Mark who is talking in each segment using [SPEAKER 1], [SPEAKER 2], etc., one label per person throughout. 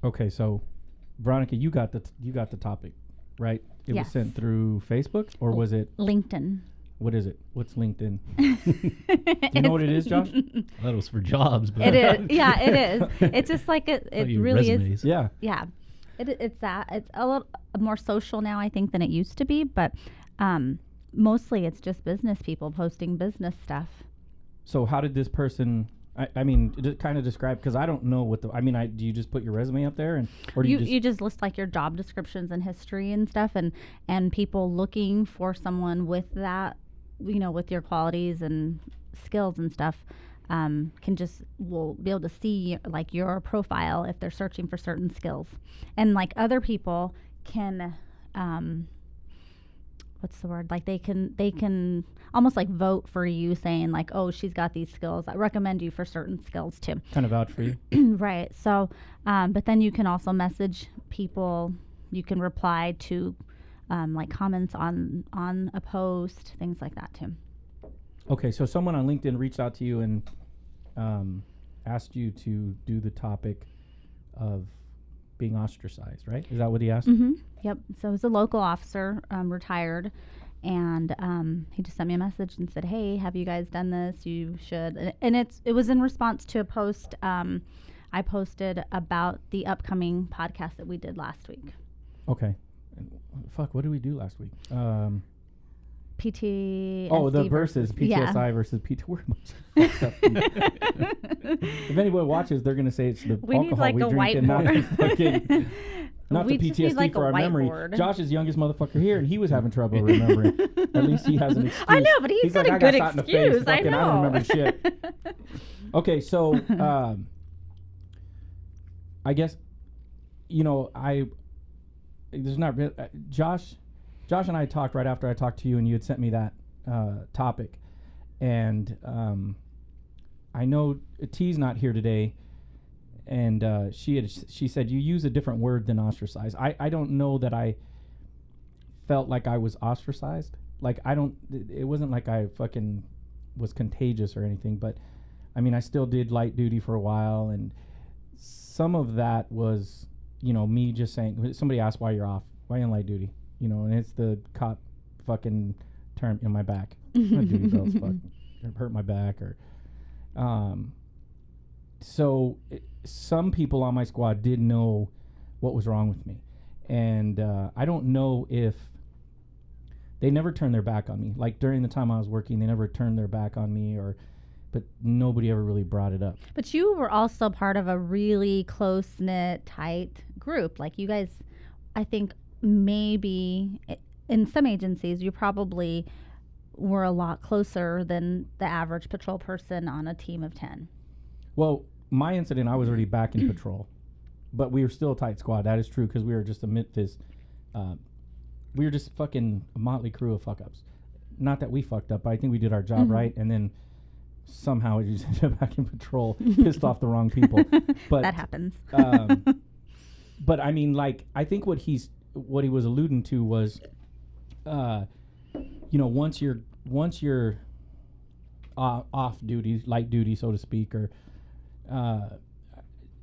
[SPEAKER 1] Okay, so Veronica, you got the topic, right? It was
[SPEAKER 2] Yes.
[SPEAKER 1] sent through Facebook, or was it?
[SPEAKER 2] LinkedIn.
[SPEAKER 1] What is it? What's LinkedIn? Do you know what it is, Josh?
[SPEAKER 3] I thought it was for jobs, but
[SPEAKER 2] It is. Yeah, it is. It's just like it really
[SPEAKER 3] resumes.
[SPEAKER 2] is.
[SPEAKER 1] Yeah.
[SPEAKER 2] Yeah. It's that. It's a little more social now, I think, than it used to be. But mostly it's just business people posting business stuff.
[SPEAKER 1] So how did this person? I mean, kind of describe, because I don't know what the. I mean, do you just put your resume up there, or do
[SPEAKER 2] You just list like your job descriptions and history and stuff, and people looking for someone with that, with your qualities and skills and stuff, will be able to see like your profile if they're searching for certain skills, and like other people can, what's the word? Like they can almost like vote for you, saying like, oh, she's got these skills. I recommend you for certain skills too.
[SPEAKER 1] kind of vouch for you?
[SPEAKER 2] Right. So, but then you can also message people. You can reply to like comments on a post, things like that too.
[SPEAKER 1] Okay, so someone on LinkedIn reached out to you and asked you to do the topic of being ostracized, right? Is that what he asked?
[SPEAKER 2] Mm-hmm. Yep. So it was a local officer, retired, and he just sent me a message and said, "Hey, have you guys done this? You should." And it was in response to a post I posted about the upcoming podcast that we did last week.
[SPEAKER 1] Okay. Fuck, what did we do last week?
[SPEAKER 2] PTSD.
[SPEAKER 1] Oh, the versus PTSI versus PT. We're fucked up. If anyone watches, they're gonna say it's the
[SPEAKER 2] We need,
[SPEAKER 1] alcohol
[SPEAKER 2] like,
[SPEAKER 1] we
[SPEAKER 2] a
[SPEAKER 1] drink and not the
[SPEAKER 2] whiteboard.
[SPEAKER 1] fucking, not
[SPEAKER 2] We
[SPEAKER 1] the
[SPEAKER 2] just need,
[SPEAKER 1] PTSD
[SPEAKER 2] like,
[SPEAKER 1] for
[SPEAKER 2] a
[SPEAKER 1] our memory.
[SPEAKER 2] whiteboard.
[SPEAKER 1] Josh is youngest motherfucker here, and he was having trouble remembering. At least he has an excuse.
[SPEAKER 2] I know, but he's got
[SPEAKER 1] like,
[SPEAKER 2] a
[SPEAKER 1] I
[SPEAKER 2] good
[SPEAKER 1] got shot in the face.
[SPEAKER 2] excuse. I
[SPEAKER 1] Fucking,
[SPEAKER 2] know.
[SPEAKER 1] I don't remember shit. Okay, so I guess there's not real Josh and I talked right after I talked to you, and you had sent me that topic, and I know T's not here today, and she said you use a different word than ostracized. I don't know that I felt like I was ostracized. Like it wasn't like I fucking was contagious or anything, but I mean I still did light duty for a while, and some of that was me just saying, somebody asked why you're off, why you in light duty, and it's the cop fucking term in my back. My duty belts hurt my back, or so some people on my squad did know what was wrong with me, and I don't know if they never turned their back on me. Like during the time I was working, they never turned their back on me, but nobody ever really brought it up.
[SPEAKER 2] But you were also part of a really close-knit, tight group. Like you guys, I think maybe in some agencies, you probably were a lot closer than the average patrol person on a team of 10.
[SPEAKER 1] Well, my incident, I was already back in patrol, but we were still a tight squad. That is true, because we were just we were just fucking a motley crew of fuck-ups. Not that we fucked up, but I think we did our job right, and then somehow we just ended up back in patrol, pissed off the wrong people. But
[SPEAKER 2] that happens.
[SPEAKER 1] But I mean, like, I think what he was alluding to was, once you're off duty, light duty, so to speak, or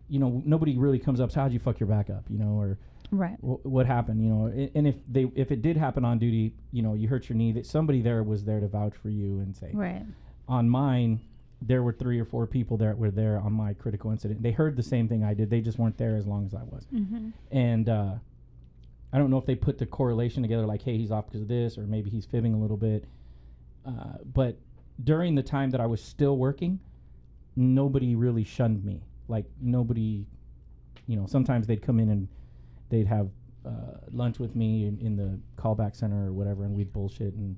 [SPEAKER 1] nobody really comes up. So how'd you fuck your back up? Or
[SPEAKER 2] right.
[SPEAKER 1] What happened? And if it did happen on duty, you hurt your knee, that somebody there was there to vouch for you and say,
[SPEAKER 2] right.
[SPEAKER 1] On mine, there were 3 or 4 people that were there on my critical incident. They heard the same thing I did. They just weren't there as long as I was.
[SPEAKER 2] Mm-hmm.
[SPEAKER 1] And I don't know if they put the correlation together, like, hey, he's off because of this, or maybe he's fibbing a little bit. But during the time that I was still working, nobody really shunned me. Like, nobody, sometimes they'd come in and they'd have lunch with me in the callback center or whatever, and we'd bullshit and,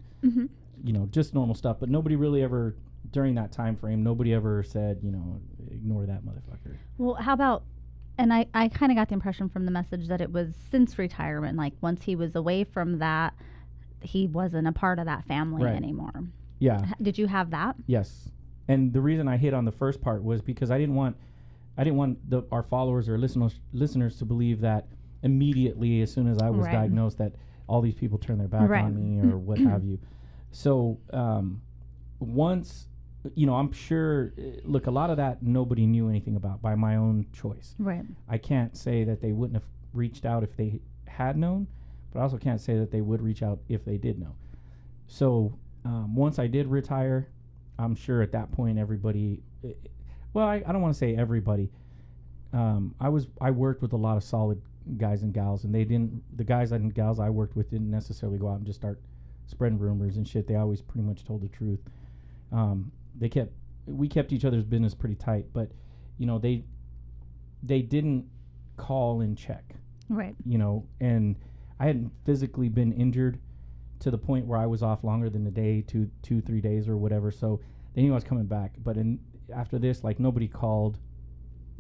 [SPEAKER 1] just normal stuff. But nobody really ever, during that time frame, nobody ever said, ignore that motherfucker.
[SPEAKER 2] Well, how about, and I kind of got the impression from the message that it was since retirement, like once he was away from that, he wasn't a part of that family anymore.
[SPEAKER 1] Yeah.
[SPEAKER 2] Did you have that?
[SPEAKER 1] Yes. And the reason I hit on the first part was because I didn't want our followers or listeners to believe that immediately, as soon as I was diagnosed, that all these people turned their back on me or what have you. So once I'm sure, look, a lot of that nobody knew anything about by my own choice.
[SPEAKER 2] Right.
[SPEAKER 1] I can't say that they wouldn't have reached out if they had known, but I also can't say that they would reach out if they did know. So once I did retire, I'm sure at that point everybody, I don't want to say everybody. I worked with a lot of solid guys and gals, and the guys and gals I worked with didn't necessarily go out and just start spreading rumors and shit. They always pretty much told the truth. We kept each other's business pretty tight, but they didn't call and check.
[SPEAKER 2] Right.
[SPEAKER 1] And I hadn't physically been injured to the point where I was off longer than a day, 2-3 days or whatever. So they knew I was coming back. But after this, like, nobody called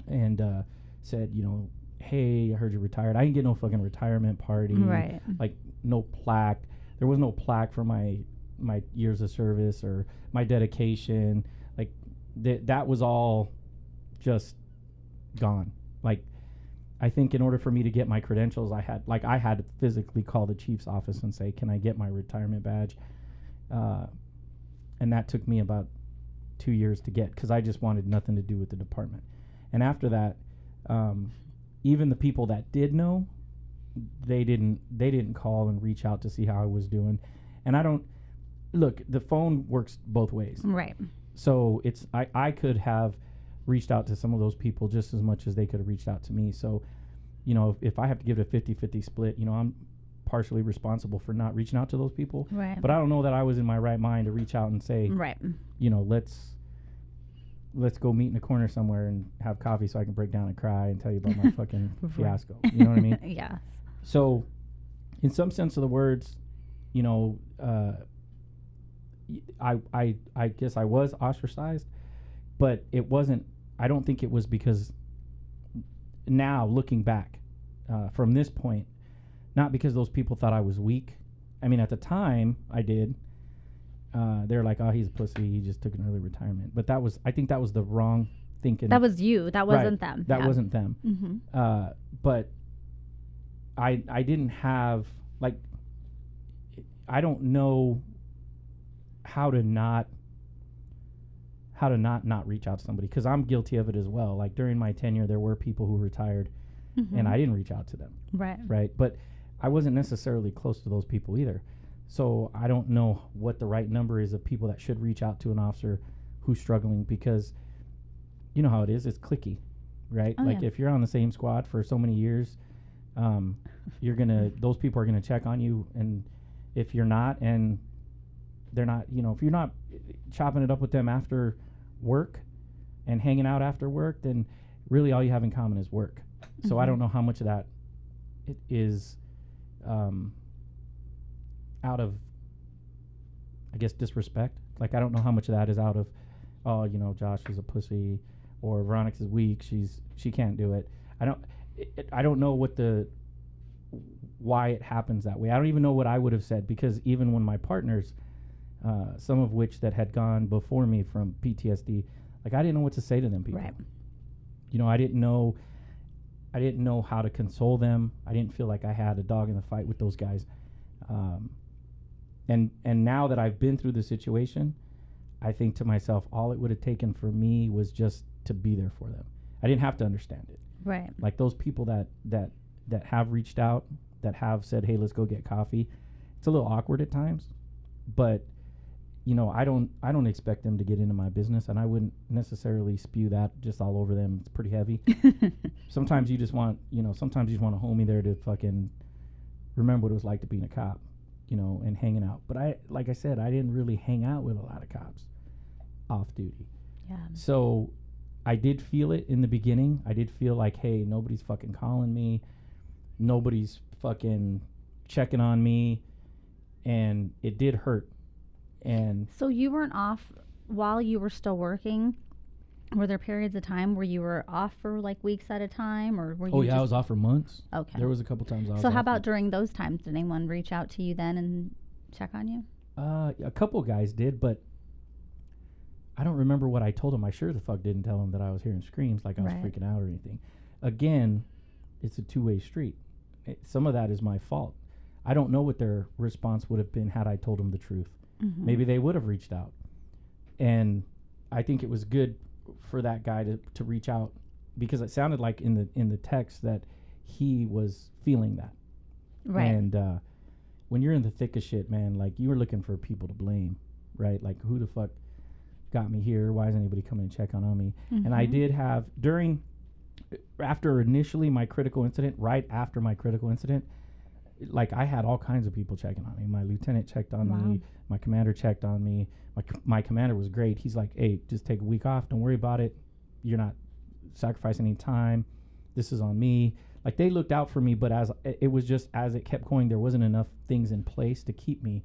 [SPEAKER 1] and said, hey, I heard you retired. I didn't get no fucking retirement party.
[SPEAKER 2] Right.
[SPEAKER 1] Like, no plaque. There was no plaque for my years of service or my dedication. Like, that was all just gone. Like, I think in order for me to get my credentials, I had to physically call the chief's office and say, can I get my retirement badge? And that took me about 2 years to get, because I just wanted nothing to do with the department. And after that, even the people that did know, they didn't call and reach out to see how I was doing. And I don't look, the phone works both ways.
[SPEAKER 2] Right.
[SPEAKER 1] So I could have reached out to some of those people just as much as they could have reached out to me. So, if I have to give it a 50-50 split, I'm partially responsible for not reaching out to those people.
[SPEAKER 2] Right.
[SPEAKER 1] But I don't know that I was in my right mind to reach out and say,
[SPEAKER 2] right,
[SPEAKER 1] let's go meet in a corner somewhere and have coffee so I can break down and cry and tell you about my fucking fiasco. You know what I mean?
[SPEAKER 2] Yes.
[SPEAKER 1] So, in some sense of the words, I guess I was ostracized, but it wasn't. I don't think it was because. Now looking back, from this point, not because those people thought I was weak. I mean, at the time, I did. They're like, "Oh, he's a pussy. He just took an early retirement." But I think that was the wrong thinking.
[SPEAKER 2] That was you. That wasn't
[SPEAKER 1] right.
[SPEAKER 2] them.
[SPEAKER 1] That
[SPEAKER 2] yeah.
[SPEAKER 1] wasn't them.
[SPEAKER 2] Mm-hmm.
[SPEAKER 1] But I didn't have, like, I don't know how to not reach out to somebody, because I'm guilty of it as well. Like, during my tenure, there were people who retired, and I didn't reach out to them. Right. But I wasn't necessarily close to those people either. So I don't know what the right number is of people that should reach out to an officer who's struggling, because you know how it is. It's cliquey, right?
[SPEAKER 2] Oh,
[SPEAKER 1] like,
[SPEAKER 2] yeah.
[SPEAKER 1] if you're on the same squad for so many years, those people are gonna check on you, and if you're not, and they're not, if you're not chopping it up with them after work and hanging out after work, then really all you have in common is work. So I don't know how much of that it is out of, I guess, disrespect. Like, I don't know how much of that is out of, Josh is a pussy, or Veronica's weak, she can't do it. I don't know why it happens that way. I don't even know what I would have said, because even when my partners, some of which that had gone before me from PTSD, like, I didn't know what to say to them people.
[SPEAKER 2] Right.
[SPEAKER 1] I didn't know how to console them. I didn't feel like I had a dog in the fight with those guys. And now that I've been through the situation, I think to myself, all it would have taken for me was just to be there for them. I didn't have to understand it.
[SPEAKER 2] Right.
[SPEAKER 1] Like, those people that have reached out, that have said, hey, let's go get coffee, it's a little awkward at times, but I don't expect them to get into my business, and I wouldn't necessarily spew that just all over them. It's pretty heavy. Sometimes you just want, sometimes you just want a homie there to fucking remember what it was like to be a cop, and hanging out. But like I said, I didn't really hang out with a lot of cops off duty.
[SPEAKER 2] Yeah.
[SPEAKER 1] So I did feel it in the beginning. I did feel like, hey, nobody's fucking calling me. Nobody's fucking checking on me. And it did hurt. And
[SPEAKER 2] so you weren't off while you were still working? Were there periods of time where you were off for like weeks at a time, or were you?
[SPEAKER 1] Oh yeah, I was off for months.
[SPEAKER 2] Okay.
[SPEAKER 1] There was a couple times I was.
[SPEAKER 2] So
[SPEAKER 1] off
[SPEAKER 2] how about during those times? Did anyone reach out to you then and check on you?
[SPEAKER 1] A couple guys did, but I don't remember what I told them. I sure the fuck didn't tell them that I was hearing screams, like I was freaking out or anything. Again, it's a two-way street. Some of that is my fault. I don't know what their response would have been had I told them the truth. Maybe they would have reached out. And I think it was good for that guy to reach out, because it sounded like in the text that he was feeling that.
[SPEAKER 2] Right.
[SPEAKER 1] And when you're in the thick of shit, man, like, you were looking for people to blame, right? Like, who the fuck got me here? Why isn't anybody coming and checking on me?
[SPEAKER 2] Mm-hmm.
[SPEAKER 1] And I did have after initially my critical incident, right after my critical incident, like, I had all kinds of people checking on me. My lieutenant checked on me. My commander checked on me. My commander was great. He's like, hey, just take a week off. Don't worry about it. You're not sacrificing any time. This is on me. Like, they looked out for me, but as it kept going, there wasn't enough things in place to keep me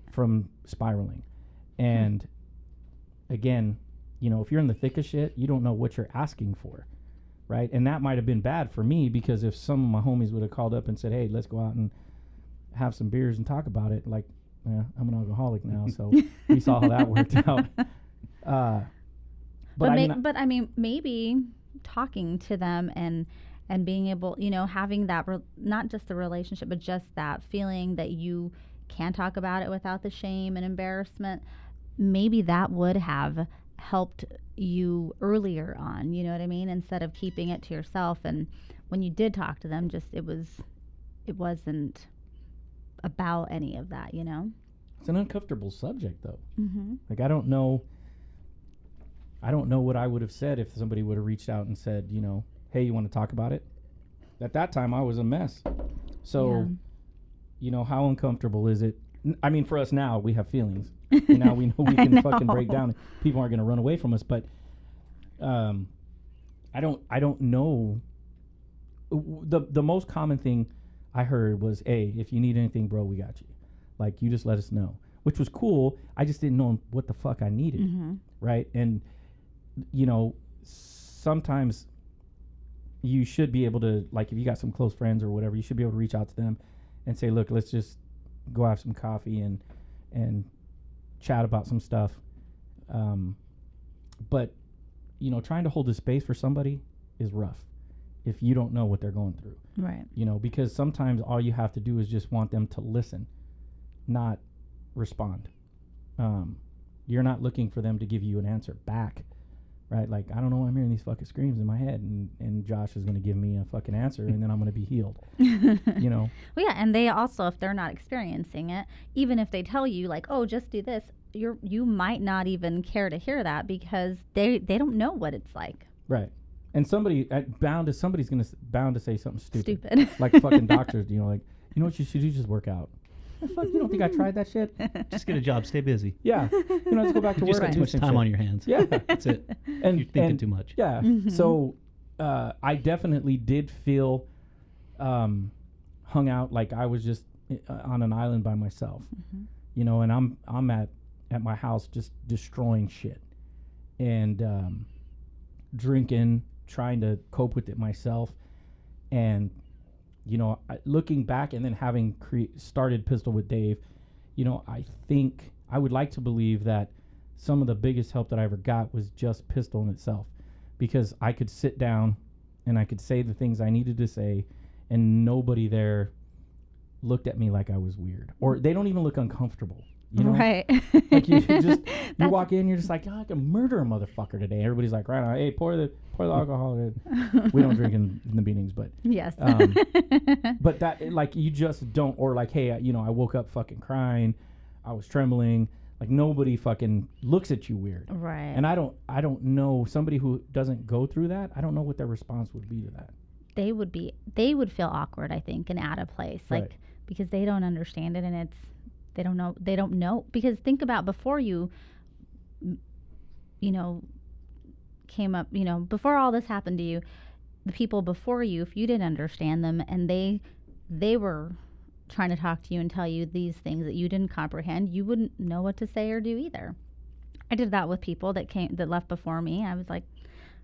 [SPEAKER 1] from spiraling. And again, you know, if you're in the thick of shit, you don't know what you're asking for, right? And that might have been bad for me, because if some of my homies would have called up and said, hey, let's go out and have some beers and talk about it, like, yeah, I'm an alcoholic now, so we saw how that worked out.
[SPEAKER 2] But I mean, maybe talking to them and being able, you know, having that, not just the relationship, but just that feeling that you can talk about it without the shame and embarrassment, maybe that would have helped you earlier on, you know what I mean? Instead of keeping it to yourself. And when you did talk to them, just it wasn't about any of that, you know?
[SPEAKER 1] It's an uncomfortable subject, though.
[SPEAKER 2] Mm-hmm.
[SPEAKER 1] Like, I don't know what I would have said if somebody would have reached out and said, you know, hey, you want to talk about it? At that time, I was a mess. So, you know, how uncomfortable is it? I mean, for us now, we have feelings. And now we know we can fucking break down. People aren't going to run away from us. But I don't know. The most common thing I heard was, hey, if you need anything, bro, we got you. Like, you just let us know. Which was cool. I just didn't know what the fuck I needed.
[SPEAKER 2] Mm-hmm.
[SPEAKER 1] Right? And, you know, sometimes you should be able to, like, if you got some close friends or whatever, you should be able to reach out to them and say, look, let's just go have some coffee and chat about some stuff. But, you know, trying to hold a space for somebody is rough if you don't know what they're going through.
[SPEAKER 2] Right.
[SPEAKER 1] You know, because sometimes all you have to do is just want them to listen, not respond. You're not looking for them to give you an answer back. Right, like, I don't know, I'm hearing these fucking screams in my head, and Josh is going to give me a fucking answer, and then I'm going to be healed, you know?
[SPEAKER 2] Well, yeah, and they also, if they're not experiencing it, even if they tell you, like, oh, just do this, you might not even care to hear that, because they don't know what it's like.
[SPEAKER 1] Right. And somebody's bound to say something
[SPEAKER 2] Stupid.
[SPEAKER 1] Like fucking doctors, you know, like, you know what you should do? Just work out. The fuck, you don't think I tried that shit?
[SPEAKER 3] Just get a job, stay busy.
[SPEAKER 1] Yeah. You know, just go back to
[SPEAKER 3] You
[SPEAKER 1] work.
[SPEAKER 3] just got too much time on your hands.
[SPEAKER 1] Yeah.
[SPEAKER 3] That's it.
[SPEAKER 1] And
[SPEAKER 3] you're thinking too much.
[SPEAKER 1] Yeah.
[SPEAKER 2] Mm-hmm.
[SPEAKER 1] So I definitely did feel hung out, like I was just on an island by myself.
[SPEAKER 2] Mm-hmm.
[SPEAKER 1] You know, and I'm at my house just destroying shit and drinking, trying to cope with it myself. And you know, looking back and then having started Pistol with Dave, you know, I think I would like to believe that some of the biggest help that I ever got was just Pistol in itself, because I could sit down and I could say the things I needed to say, and nobody there looked at me like I was weird, or they don't even look uncomfortable. You know?
[SPEAKER 2] Right.
[SPEAKER 1] Like you walk in, you're just like, oh, I can murder a motherfucker today. Everybody's like, right on, hey, pour the alcohol in. We don't drink in the meetings, but
[SPEAKER 2] yes.
[SPEAKER 1] but that, like, you just don't, or like, hey, you know, I woke up fucking crying, I was trembling. Like, nobody fucking looks at you weird.
[SPEAKER 2] Right.
[SPEAKER 1] And I don't know, somebody who doesn't go through that, I don't know what their response would be to that.
[SPEAKER 2] They would feel awkward, I think, and out of place, like,
[SPEAKER 1] Right.
[SPEAKER 2] because they don't understand it, and they don't know, because think about before you know, came up, you know, before all this happened to you, the people before you, if you didn't understand them and they were trying to talk to you and tell you these things that you didn't comprehend, you wouldn't know what to say or do either. I did that with people that left before me. I was like,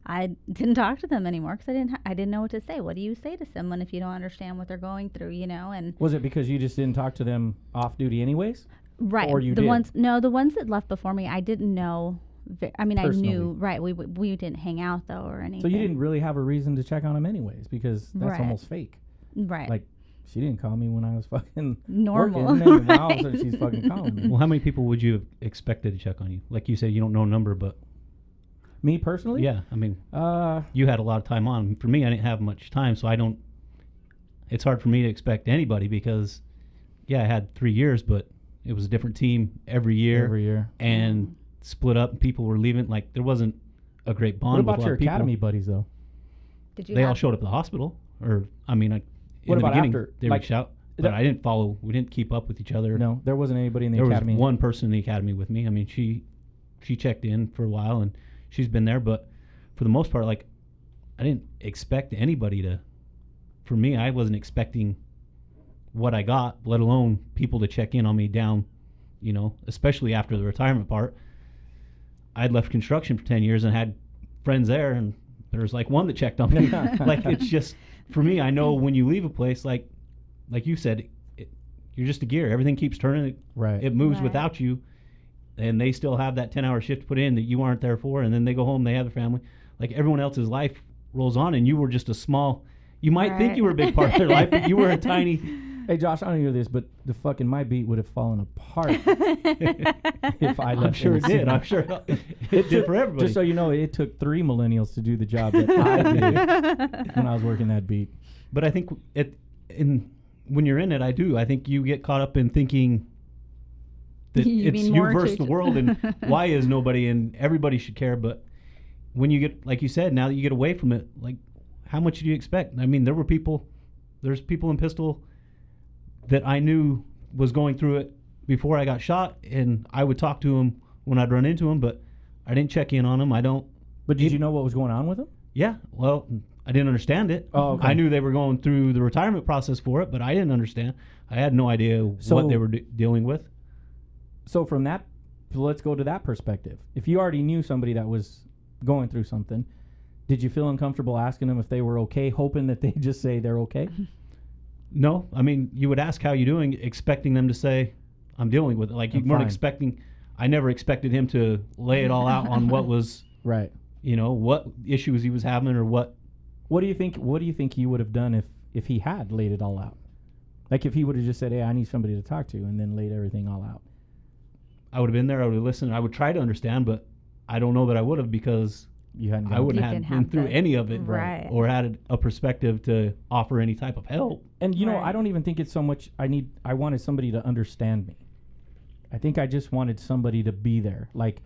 [SPEAKER 2] I didn't talk to them anymore because I didn't know what to say. What do you say to someone if you don't understand what they're going through, you know? And
[SPEAKER 1] was it because you just didn't talk to them off duty anyways?
[SPEAKER 2] Right.
[SPEAKER 1] Or you
[SPEAKER 2] the
[SPEAKER 1] did?
[SPEAKER 2] The ones that left before me, I didn't know. I mean,
[SPEAKER 1] Personally.
[SPEAKER 2] I knew, right. We didn't hang out though or anything.
[SPEAKER 1] So you didn't really have a reason to check on them anyways, because that's
[SPEAKER 2] Right.
[SPEAKER 1] almost fake.
[SPEAKER 2] Right.
[SPEAKER 1] Like, she didn't call me when I was fucking
[SPEAKER 2] Normal.
[SPEAKER 1] working, and then all of a sudden she's fucking calling me.
[SPEAKER 3] Well, how many people would you have expected to check on you? Like you said, you don't know a number, but
[SPEAKER 1] Me personally?
[SPEAKER 3] Yeah, I mean, you had a lot of time on. For me, I didn't have much time, so it's hard for me to expect anybody because, yeah, I had 3 years, but it was a different team every year. And split up, and people were leaving. Like, there wasn't a great bond.
[SPEAKER 1] What about
[SPEAKER 3] with a lot
[SPEAKER 1] your
[SPEAKER 3] of people.
[SPEAKER 1] academy buddies, though?
[SPEAKER 2] Did you?
[SPEAKER 3] They all showed up at the hospital, or I mean, in
[SPEAKER 1] What
[SPEAKER 3] the
[SPEAKER 1] about
[SPEAKER 3] beginning,
[SPEAKER 1] after?
[SPEAKER 3] they
[SPEAKER 1] Like,
[SPEAKER 3] reached out, but I didn't follow. We didn't keep up with each other.
[SPEAKER 1] No, there wasn't anybody in the
[SPEAKER 3] There
[SPEAKER 1] academy.
[SPEAKER 3] was one person in the academy with me. I mean, she checked in for a while, and she's been there. But for the most part, like, I didn't expect anybody to. For me, I wasn't expecting what I got, let alone people to check in on me down. You know, especially after the retirement part. I'd left construction for 10 years and had friends there, and there was like one that checked on me. Like, it's just, for me, I know when you leave a place, like you said, you're just a gear. Everything keeps turning.
[SPEAKER 1] Right.
[SPEAKER 3] It moves
[SPEAKER 2] Right.
[SPEAKER 3] without you, and they still have that 10-hour shift to put in that you aren't there for, and then they go home, they have their family. Like, everyone else's life rolls on, and you were just a small, you might think you were a big part of their life, but you were a tiny.
[SPEAKER 1] Hey, Josh, I don't know this, but the fucking my beat would have fallen apart if I left.
[SPEAKER 3] I'm sure it did. I'm sure it did for everybody.
[SPEAKER 1] Just so you know, it took 3 millennials to do the job that I did when I was working that beat.
[SPEAKER 3] But I think when you're in it, I think you get caught up in thinking that
[SPEAKER 2] You
[SPEAKER 3] it's
[SPEAKER 2] mean
[SPEAKER 3] you
[SPEAKER 2] more
[SPEAKER 3] versus
[SPEAKER 2] to-
[SPEAKER 3] the world, and why is nobody, and everybody should care. But when you get, like you said, now that you get away from it, like, how much do you expect? I mean, there's people in Pistol that I knew was going through it before I got shot, and I would talk to him when I'd run into him, but I didn't check in on him.
[SPEAKER 1] But did you know what was going on with him?
[SPEAKER 3] Yeah, well, I didn't understand it.
[SPEAKER 1] Oh, okay.
[SPEAKER 3] I knew they were going through the retirement process for it, but I didn't understand. I had no idea what they were dealing with.
[SPEAKER 1] So from that, let's go to that perspective. If you already knew somebody that was going through something, did you feel uncomfortable asking them if they were okay, hoping that they just say they're okay?
[SPEAKER 3] No, I mean, you would ask how you doing, expecting them to say, I'm dealing with it. Like, you
[SPEAKER 1] I'm
[SPEAKER 3] weren't
[SPEAKER 1] fine.
[SPEAKER 3] expecting, I never expected him to lay it all out on what was,
[SPEAKER 1] Right.
[SPEAKER 3] what issues he was having or what.
[SPEAKER 1] What do you think you would have done if he had laid it all out? Like, if he would have just said, hey, I need somebody to talk to, and then laid everything all out.
[SPEAKER 3] I would have been there, I would have listened, I would try to understand, but I don't know that I would have, because
[SPEAKER 1] You hadn't.
[SPEAKER 3] I wouldn't
[SPEAKER 2] You
[SPEAKER 3] have
[SPEAKER 2] didn't
[SPEAKER 3] been
[SPEAKER 2] have
[SPEAKER 3] through
[SPEAKER 2] the-
[SPEAKER 3] any of it,
[SPEAKER 2] Right.
[SPEAKER 3] or had a perspective to offer any type of help.
[SPEAKER 1] And you know,
[SPEAKER 2] Right.
[SPEAKER 1] I don't even think it's so much. I wanted somebody to understand me. I think I just wanted somebody to be there, like,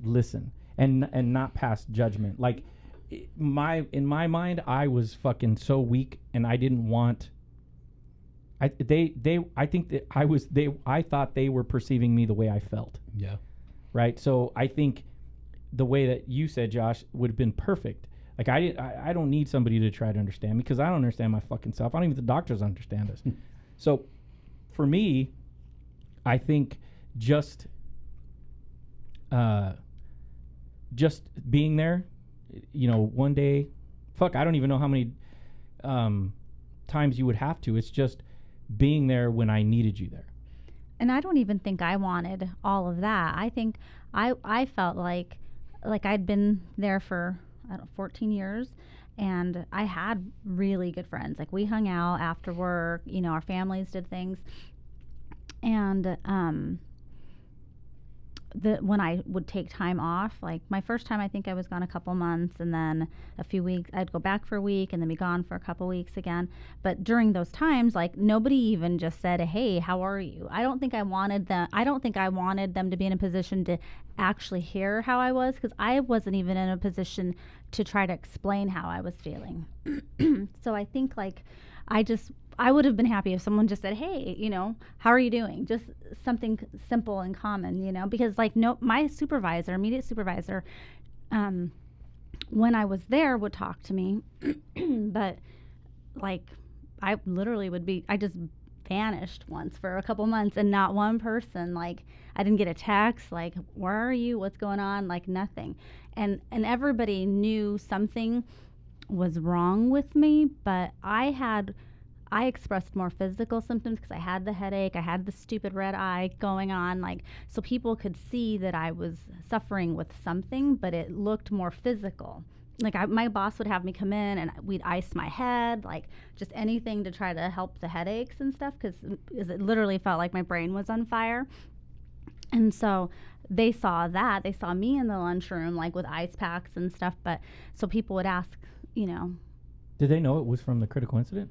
[SPEAKER 1] listen, and not pass judgment. Like, in my mind, I was fucking so weak, and I didn't want. I thought they were perceiving me the way I felt.
[SPEAKER 3] Yeah.
[SPEAKER 1] Right. So I think the way that you said, Josh, would have been perfect. Like, I don't need somebody to try to understand me, because I don't understand my fucking self. I don't even think the doctors understand us. So for me, I think just being there, one day, I don't even know how many times you would have to. It's just being there when I needed you there.
[SPEAKER 2] And I don't even think I wanted all of that. I think I felt like I'd been there for 14 years, and I had really good friends. Like, we hung out after work, our families did things. And when I would take time off, like my first time, I think I was gone a couple months, and then a few weeks, I'd go back for a week and then be gone for a couple weeks again. But during those times, like, nobody even just said, hey, how are you? I don't think I wanted them to be in a position to actually hear how I was, because I wasn't even in a position to try to explain how I was feeling. So I think, like, I would have been happy if someone just said, hey, how are you doing? Just something simple and common, because, like, my immediate supervisor, when I was there, would talk to me. But, like, I literally I just vanished once for a couple months, and not one person, like, I didn't get a text, like, where are you? What's going on? Like, nothing. And everybody knew something was wrong with me, but I expressed more physical symptoms, because I had the headache, I had the stupid red eye going on, like, so people could see that I was suffering with something, but it looked more physical. Like, my boss would have me come in, and we'd ice my head, like, just anything to try to help the headaches and stuff, because it literally felt like my brain was on fire. And so they saw that. They saw me in the lunchroom, like with ice packs and stuff. But so people would ask, you know.
[SPEAKER 1] Did they know it was from the critical incident?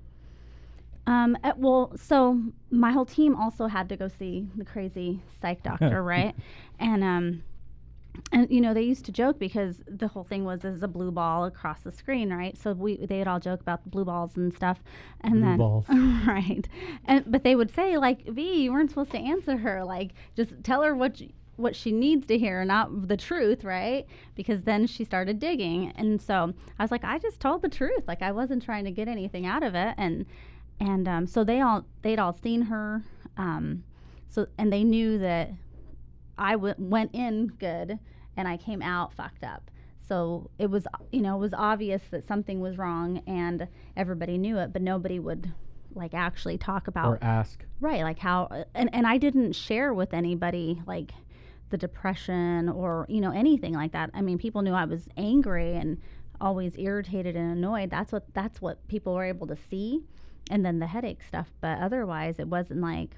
[SPEAKER 2] Well, so my whole team also had to go see the crazy psych doctor, right? And you know, they used to joke because the whole thing was as a blue ball across the screen, right? So they'd all joke about the blue balls and stuff, and
[SPEAKER 1] Blue
[SPEAKER 2] then
[SPEAKER 1] balls.
[SPEAKER 2] right, but they would say like, "V, you weren't supposed to answer her. Like, just tell her what she needs to hear, not the truth, right?" Because then she started digging, and so I was like, I just told the truth. Like, I wasn't trying to get anything out of it, and so they'd all seen her, so and they knew that I went in good and I came out fucked up. So it was, you know, it was obvious that something was wrong and everybody knew it, but nobody would like actually talk about
[SPEAKER 1] Or ask.
[SPEAKER 2] right, like how and I didn't share with anybody like the depression or, you know, anything like that. I mean, people knew I was angry and always irritated and annoyed. That's what people were able to see, and then the headache stuff, but otherwise it wasn't like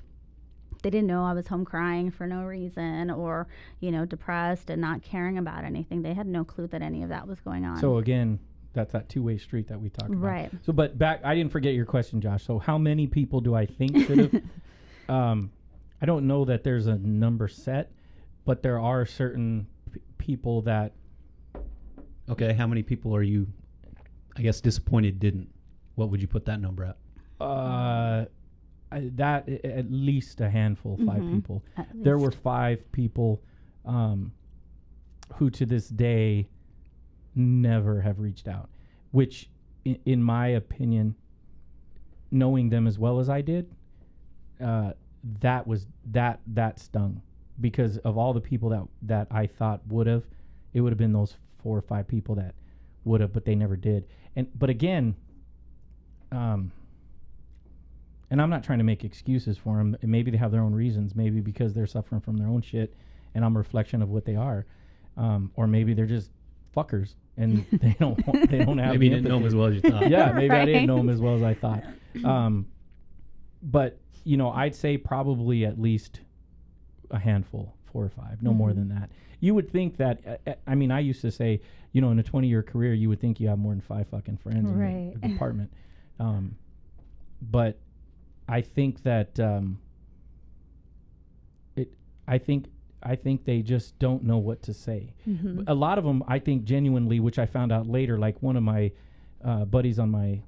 [SPEAKER 2] they didn't know I was home crying for no reason or, you know, depressed and not caring about anything. They had no clue that any of that was going on.
[SPEAKER 1] So again, that's that two-way street that we talked about.
[SPEAKER 2] Right.
[SPEAKER 1] So, but back, I didn't forget your question, Josh. So how many people do I think should have? I don't know that there's a number set, but there are certain people that.
[SPEAKER 3] Okay, how many people are you, I guess, disappointed didn't? What would you put that number at?
[SPEAKER 1] At least a handful, 5 people. There were 5 people who to this day never have reached out, which in my opinion, knowing them as well as I did, that stung, because of all the people that I thought would have, it would have been those 4 or 5 people that would have, but they never did. But again, and I'm not trying to make excuses for them. Maybe they have their own reasons. Maybe because they're suffering from their own shit, and I'm a reflection of what they are. Or maybe they're just fuckers, and they don't have.
[SPEAKER 3] Maybe you didn't know them as well as you thought.
[SPEAKER 1] Yeah, maybe I didn't
[SPEAKER 2] Right.
[SPEAKER 1] know them as well as I thought. But you know, I'd say probably at least a handful, 4 or 5, no more than that. You would think that. I mean, I used to say, you know, in a 20-year career, you would think you have more than 5 fucking friends in the department. But I think that I think they just don't know what to say. A lot of them, I think, genuinely, which I found out later. Like one of my buddies on my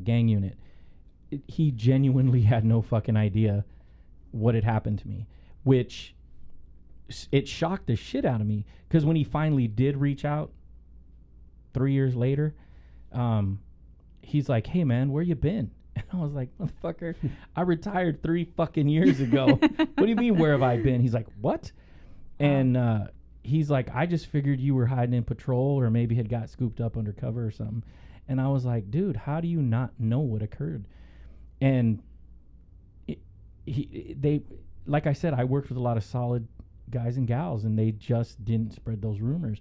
[SPEAKER 1] gang unit, he genuinely had no fucking idea what had happened to me, which it shocked the shit out of me. Because when he finally did reach out 3 years later, he's like, "Hey man, where you been?" And I was like, "Motherfucker, I retired 3 fucking years ago. What do you mean, where have I been?" He's like, "What?" And he's like, "I just figured you were hiding in patrol or maybe had got scooped up undercover or something." And I was like, "Dude, how do you not know what occurred?" And they, like I said, I worked with a lot of solid guys and gals, and they just didn't spread those rumors.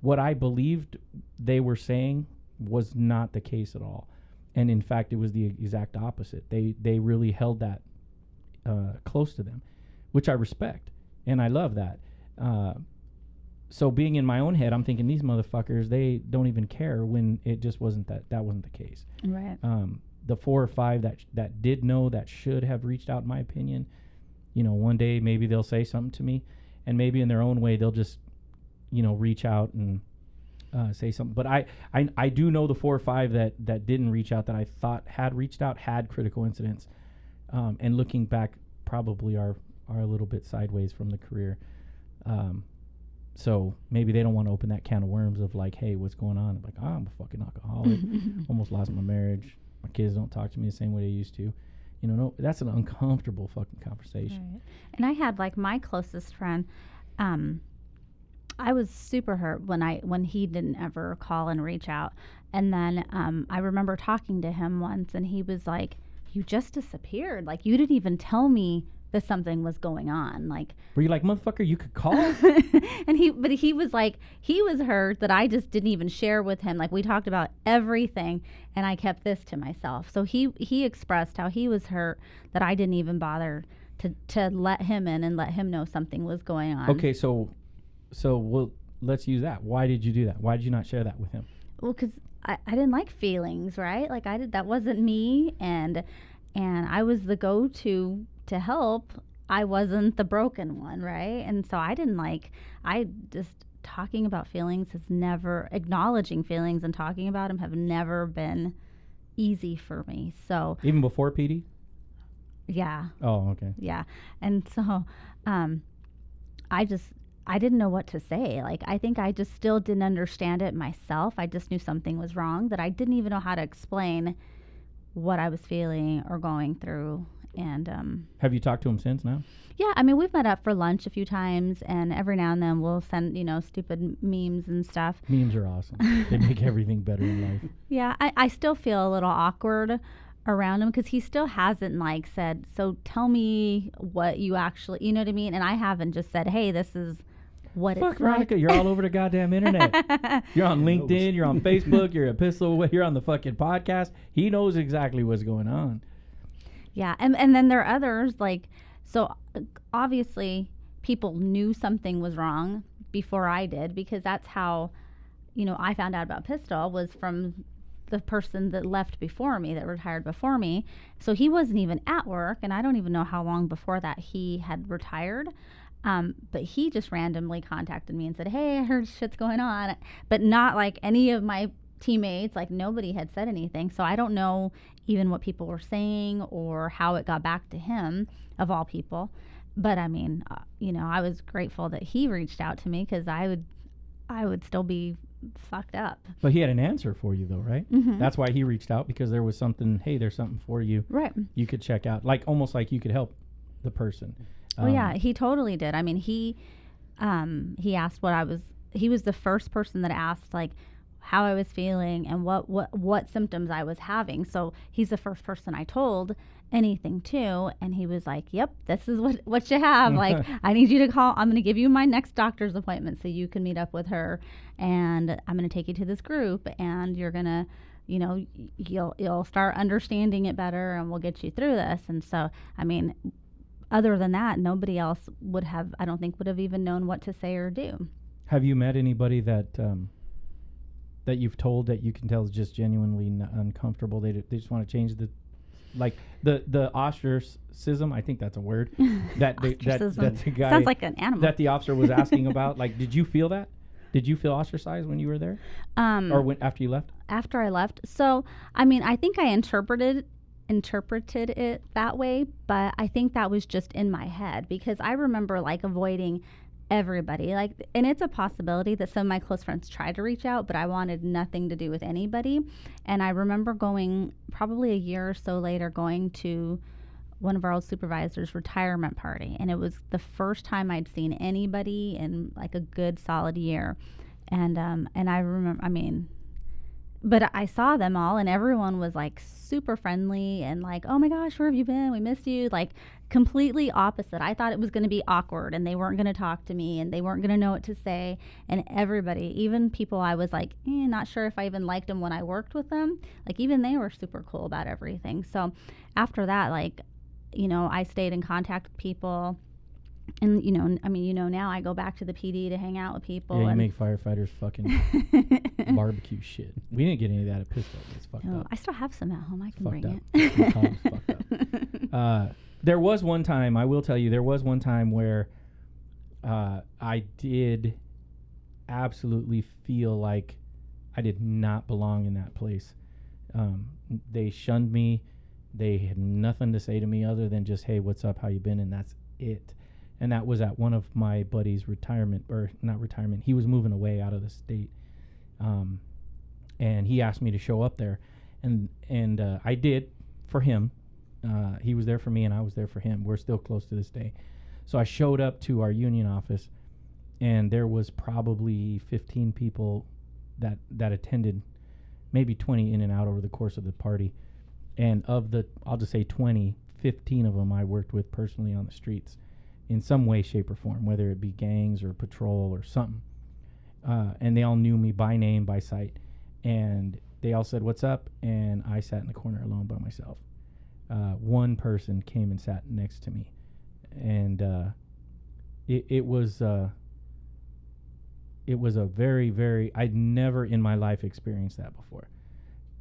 [SPEAKER 1] What I believed they were saying was not the case at all. And in fact, it was the exact opposite. They really held that close to them, which I respect, and I love that. So being in my own head, I'm thinking these motherfuckers, they don't even care, when it just wasn't that wasn't the case.
[SPEAKER 2] Right.
[SPEAKER 1] The 4 or 5 that did know, that should have reached out, in my opinion, you know, one day maybe they'll say something to me, and maybe in their own way they'll just, you know, reach out and say something. But I do know the 4 or 5 that didn't reach out, that I thought had reached out, had critical incidents, and looking back probably are a little bit sideways from the career. So maybe they don't want to open that can of worms of like, hey, what's going on? I'm like, I'm a fucking alcoholic, almost lost my marriage, my kids don't talk to me the same way they used to. You know, no, that's an uncomfortable fucking conversation.
[SPEAKER 2] Right. And I had like my closest friend, I was super hurt when he didn't ever call and reach out. And then I remember talking to him once, and he was like, "You just disappeared. Like, you didn't even tell me that something was going on." Like,
[SPEAKER 1] were you like, "Motherfucker, you could call"?
[SPEAKER 2] And he was like, he was hurt that I just didn't even share with him. Like, we talked about everything, and I kept this to myself. So he expressed how he was hurt that I didn't even bother to let him in and let him know something was going on.
[SPEAKER 1] Okay, so let's use that. Why did you do that? Why did you not share that with him?
[SPEAKER 2] Well, because I didn't like feelings, right? Like that wasn't me, and I was the go-to to help. I wasn't the broken one, right? And so I just talking about feelings has never, acknowledging feelings and talking about them have never been easy for me. So
[SPEAKER 1] even before PD?
[SPEAKER 2] Yeah.
[SPEAKER 1] Oh, okay.
[SPEAKER 2] Yeah. And so I didn't know what to say. Like, I think I just still didn't understand it myself. I just knew something was wrong, that I didn't even know how to explain what I was feeling or going through. And
[SPEAKER 1] have you talked to him since now?
[SPEAKER 2] Yeah, I mean, we've met up for lunch a few times, and every now and then we'll send, stupid memes and stuff.
[SPEAKER 1] Memes are awesome. They make everything better in life.
[SPEAKER 2] Yeah, I still feel a little awkward around him because he still hasn't said, so tell me what you actually, you know what I mean? And I haven't just said, hey, this is what
[SPEAKER 1] Fuck,
[SPEAKER 2] it's
[SPEAKER 1] Veronica,
[SPEAKER 2] like.
[SPEAKER 1] you're all over the goddamn internet. You're on LinkedIn, you're on Facebook, you're a pistol, you're on the fucking podcast. He knows exactly what's going on.
[SPEAKER 2] Yeah, and then there are others, so obviously people knew something was wrong before I did, because that's how, I found out about Pistol, was from the person that left before me, that retired before me. So he wasn't even at work, and I don't even know how long before that he had retired. But he just randomly contacted me and said, hey, I heard shit's going on. But not like any of my teammates, nobody had said anything. So I don't know even what people were saying or how it got back to him, of all people. But I mean, I was grateful that he reached out to me, because I would still be fucked up.
[SPEAKER 1] But he had an answer for you, though, right?
[SPEAKER 2] Mm-hmm.
[SPEAKER 1] That's why he reached out, because there was something, hey, there's something for you.
[SPEAKER 2] Right.
[SPEAKER 1] You could check out, almost like you could help the person.
[SPEAKER 2] Oh, yeah, he totally did. I mean, he asked he was the first person that asked, how I was feeling and what symptoms I was having. So he's the first person I told anything to, and he was like, yep, this is what you have. I need you to call. I'm going to give you my next doctor's appointment so you can meet up with her, and I'm going to take you to this group, and you're going to, you'll start understanding it better, and we'll get you through this. And so, I mean, other than that, nobody else would have even known what to say or do.
[SPEAKER 1] Have you met anybody that that you've told that you can tell is just genuinely uncomfortable? They just want to change the ostracism. I think that's a word. That the guy
[SPEAKER 2] sounds like an animal
[SPEAKER 1] that the officer was asking about. Did you feel that? Did you feel ostracized when you were there, or after you left?
[SPEAKER 2] After I left. So I mean, I think I interpreted it that way, but I think that was just in my head, because I remember avoiding everybody, and it's a possibility that some of my close friends tried to reach out, but I wanted nothing to do with anybody. And I remember going, probably a year or so later, going to one of our old supervisors' retirement party, and it was the first time I'd seen anybody in a good solid year. And I remember, I mean, but I saw them all, and everyone was super friendly and oh my gosh, where have you been? We missed you. Completely opposite. I thought it was going to be awkward, and they weren't going to talk to me, and they weren't going to know what to say. And everybody, even people I was not sure if I even liked them when I worked with them, even they were super cool about everything. So after that, I stayed in contact with people. And, now I go back to the PD to hang out with people.
[SPEAKER 1] Yeah, you
[SPEAKER 2] and
[SPEAKER 1] make firefighters fucking barbecue shit. We didn't get any of that at Pistol. It's fucked up.
[SPEAKER 2] I still have some at home. I can
[SPEAKER 1] Fucked
[SPEAKER 2] bring
[SPEAKER 1] up.
[SPEAKER 2] it.
[SPEAKER 1] Tom's fucked up. There was one time, I will tell you, where I did absolutely feel like I did not belong in that place. They shunned me. They had nothing to say to me other than just, hey, what's up? How you been? And that's it. And that was at one of my buddies' retirement, or not retirement. He was moving away out of the state. And he asked me to show up there. And I did for him. He was there for me, and I was there for him. We're still close to this day. So I showed up to our union office, and there was probably 15 people that attended, maybe 20 in and out over the course of the party. And of the, I'll just say 20, 15 of them I worked with personally on the streets in some way, shape, or form, whether it be gangs or patrol or something. And they all knew me by name, by sight. And they all said, what's up? And I sat in the corner alone by myself. One person came and sat next to me, and it was a very, very, I'd never in my life experienced that before.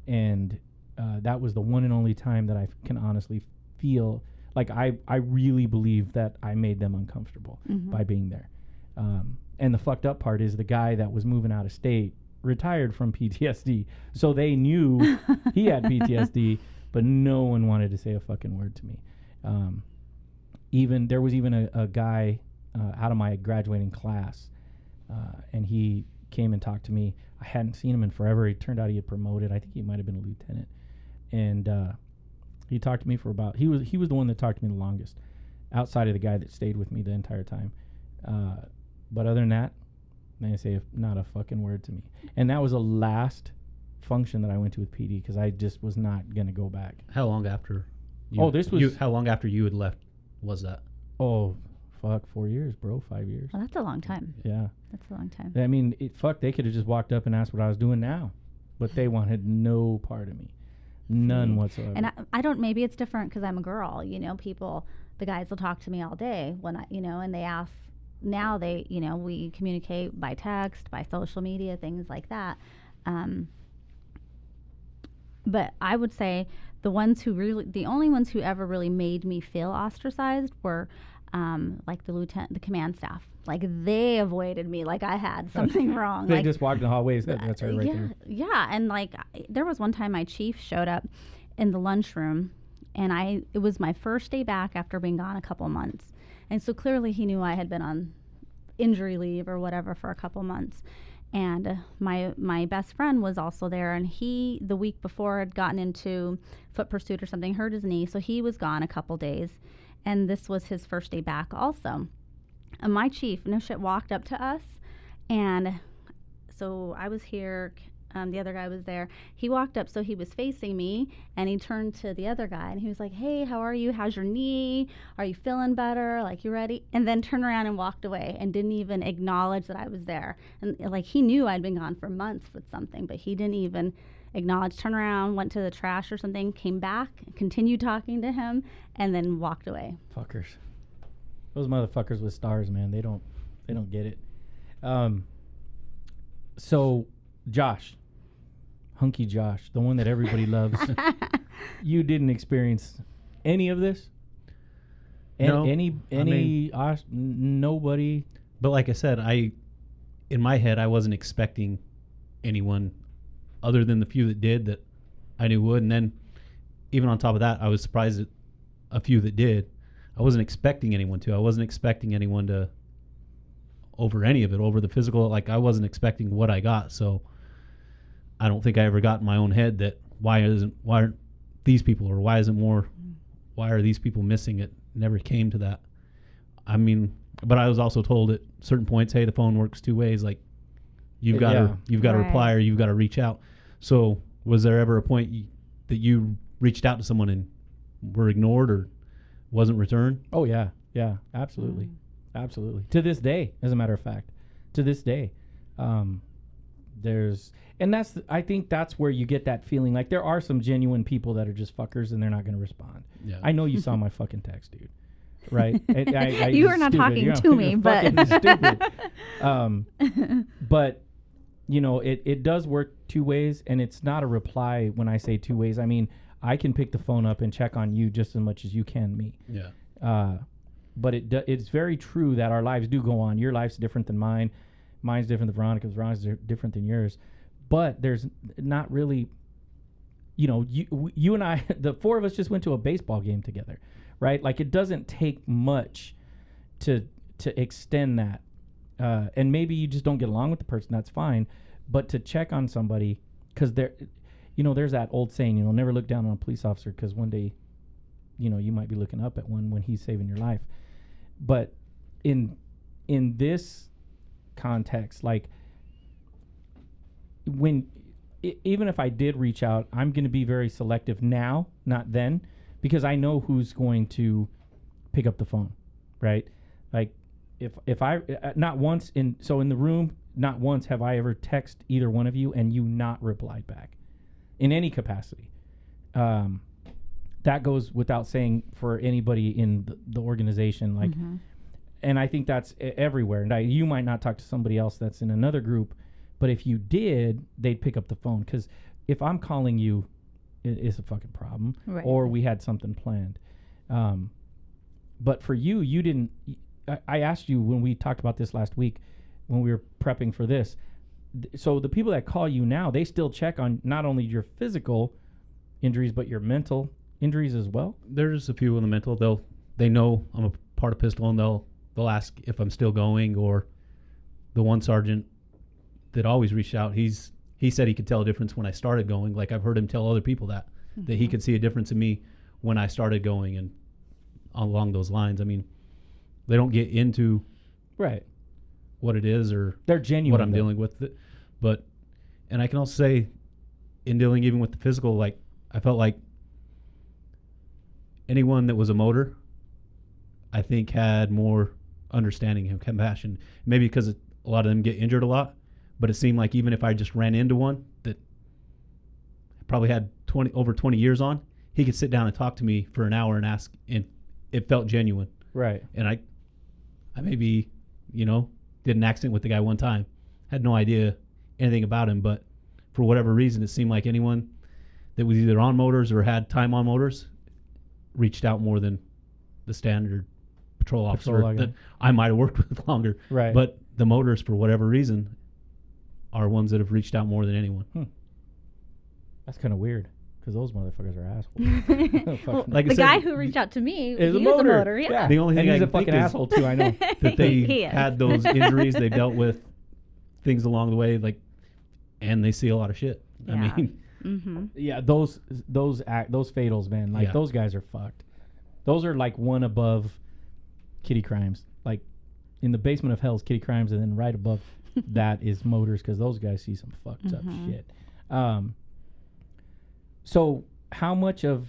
[SPEAKER 1] And that was the one and only time that I can honestly feel like I really believe that I made them uncomfortable by being there. And the fucked up part is the guy that was moving out of state retired from PTSD. So they knew he had PTSD, but no one wanted to say a fucking word to me. There was even a guy out of my graduating class, and he came and talked to me. I hadn't seen him in forever. It turned out he had promoted. I think he might have been a lieutenant. And he talked to me for about, he was the one that talked to me the longest, outside of the guy that stayed with me the entire time. But other than that, they say not a fucking word to me. And that was the last function that I went to with PD, because I just was not going to go back.
[SPEAKER 3] How long after? How long after you had left was that?
[SPEAKER 1] Oh, fuck, 4 years, bro, 5 years.
[SPEAKER 2] Well, that's a long time.
[SPEAKER 1] Yeah.
[SPEAKER 2] That's a long time.
[SPEAKER 1] I mean, they could have just walked up and asked what I was doing now, but they wanted no part of me. None whatsoever.
[SPEAKER 2] And I don't, maybe it's different because I'm a girl, the guys will talk to me all day when and they ask, now we communicate by text, by social media, things like that. But I would say the only ones who ever really made me feel ostracized were like the command staff. Like they avoided me like I had something wrong.
[SPEAKER 1] They just walked in the hallways. That's right there.
[SPEAKER 2] Yeah, and there was one time my chief showed up in the lunchroom, and it was my first day back after being gone a couple months. And so clearly he knew I had been on injury leave or whatever for a couple months. And my best friend was also there, and he, the week before, had gotten into foot pursuit or something, hurt his knee, so he was gone a couple days. And this was his first day back also. And my chief, no shit, walked up to us, and so I was here, the other guy was there. He walked up, so he was facing me, and he turned to the other guy, and he was like, "Hey, how are you? How's your knee? Are you feeling better? Like, you ready?" And then turned around and walked away and didn't even acknowledge that I was there. And he knew I'd been gone for months with something, but he didn't even acknowledge, turned around, went to the trash or something, came back, continued talking to him, and then walked away.
[SPEAKER 1] Fuckers. Those motherfuckers with stars, man. They don't get it. So, Josh, Hunky Josh, the one that everybody loves, you didn't experience any of this?
[SPEAKER 3] No.
[SPEAKER 1] Nobody?
[SPEAKER 3] But like I said, in my head, I wasn't expecting anyone other than the few that did that I knew would. And then even on top of that, I was surprised at a few that did. I wasn't expecting anyone to. I wasn't expecting anyone to, over any of it, over the physical. Like, I wasn't expecting what I got. So I don't think I ever got in my own head that why aren't these people, or why are these people missing? It never came to that. I mean, but I was also told at certain points, hey, the phone works two ways. Like, you've got to reply, or you've got to reach out. So was there ever a point that you reached out to someone and were ignored or wasn't returned?
[SPEAKER 1] Oh yeah, absolutely, absolutely. To this day, as a matter of fact, to this day, I think that's where you get that feeling. Like, there are some genuine people that are just fuckers and they're not going to respond. Yeah. I know you saw my fucking text, dude. Right?
[SPEAKER 2] You were not talking to me, but
[SPEAKER 1] stupid. But it does work two ways, and it's not a reply when I say two ways. I mean, I can pick the phone up and check on you just as much as you can me.
[SPEAKER 3] Yeah.
[SPEAKER 1] But it's very true that our lives do go on. Your life's different than mine. Mine's different than Veronica's. Veronica's different than yours. But there's not really, you and I, the four of us just went to a baseball game together, right? Like, it doesn't take much to extend that. And maybe you just don't get along with the person. That's fine. But to check on somebody, because there's that old saying, never look down on a police officer, because one day, you might be looking up at one when he's saving your life. But in this context, like, even if I did reach out, I'm going to be very selective now, not then, because I know who's going to pick up the phone, right? Like, if I not once in the room, not once have I ever texted either one of you and you not replied back in any capacity. that goes without saying for anybody in the organization. Like, and I think that's everywhere. And you might not talk to somebody else that's in another group, but if you did, they'd pick up the phone. Because if I'm calling you, it's a fucking problem.
[SPEAKER 2] Right.
[SPEAKER 1] Or we had something planned. But for you, you didn't. I asked you when we talked about this last week, when we were prepping for this. So the people that call you now, they still check on not only your physical injuries, but your mental injuries as well?
[SPEAKER 3] There's a few in the mental. They know I'm a part of Pistol, and they'll ask if I'm still going. Or the one sergeant that always reached out, he said he could tell a difference when I started going. Like, I've heard him tell other people that he could see a difference in me when I started going, and along those lines. I mean, they don't get into what it is or
[SPEAKER 1] they're genuine
[SPEAKER 3] what I'm dealing with. But, and I can also say, in dealing even with the physical, like, I felt like anyone that was a motor, I think, had more understanding and compassion. Maybe because a lot of them get injured a lot, but it seemed like even if I just ran into one that probably had over 20 years on, he could sit down and talk to me for an hour and ask, and it felt genuine.
[SPEAKER 1] Right.
[SPEAKER 3] And I maybe, did an accident with the guy one time. Had no idea anything about him, but for whatever reason, it seemed like anyone that was either on motors or had time on motors reached out more than the standard patrol officer that I might have worked with longer.
[SPEAKER 1] Right.
[SPEAKER 3] But the motors, for whatever reason, are ones that have reached out more than anyone.
[SPEAKER 1] That's kind of weird, because those motherfuckers are assholes.
[SPEAKER 2] Well,
[SPEAKER 3] like
[SPEAKER 2] the
[SPEAKER 3] I said,
[SPEAKER 2] guy who reached out to me
[SPEAKER 1] is
[SPEAKER 2] he
[SPEAKER 1] a
[SPEAKER 2] was
[SPEAKER 1] motor.
[SPEAKER 2] a motor. Yeah.
[SPEAKER 3] The only thing
[SPEAKER 1] and he's
[SPEAKER 3] I
[SPEAKER 1] a
[SPEAKER 3] can think
[SPEAKER 1] fucking
[SPEAKER 3] is
[SPEAKER 1] asshole too, I know.
[SPEAKER 3] that they
[SPEAKER 2] He is.
[SPEAKER 3] had those injuries, they dealt with things along the way, like, and they see a lot of shit.
[SPEAKER 2] Yeah.
[SPEAKER 3] I mean,
[SPEAKER 1] Yeah, those fatals, man. Like, those guys are fucked. Those are like one above kitty crimes. Like, in the basement of hell's kitty crimes, and then right above that is motors, because those guys see some fucked up shit. So how much? So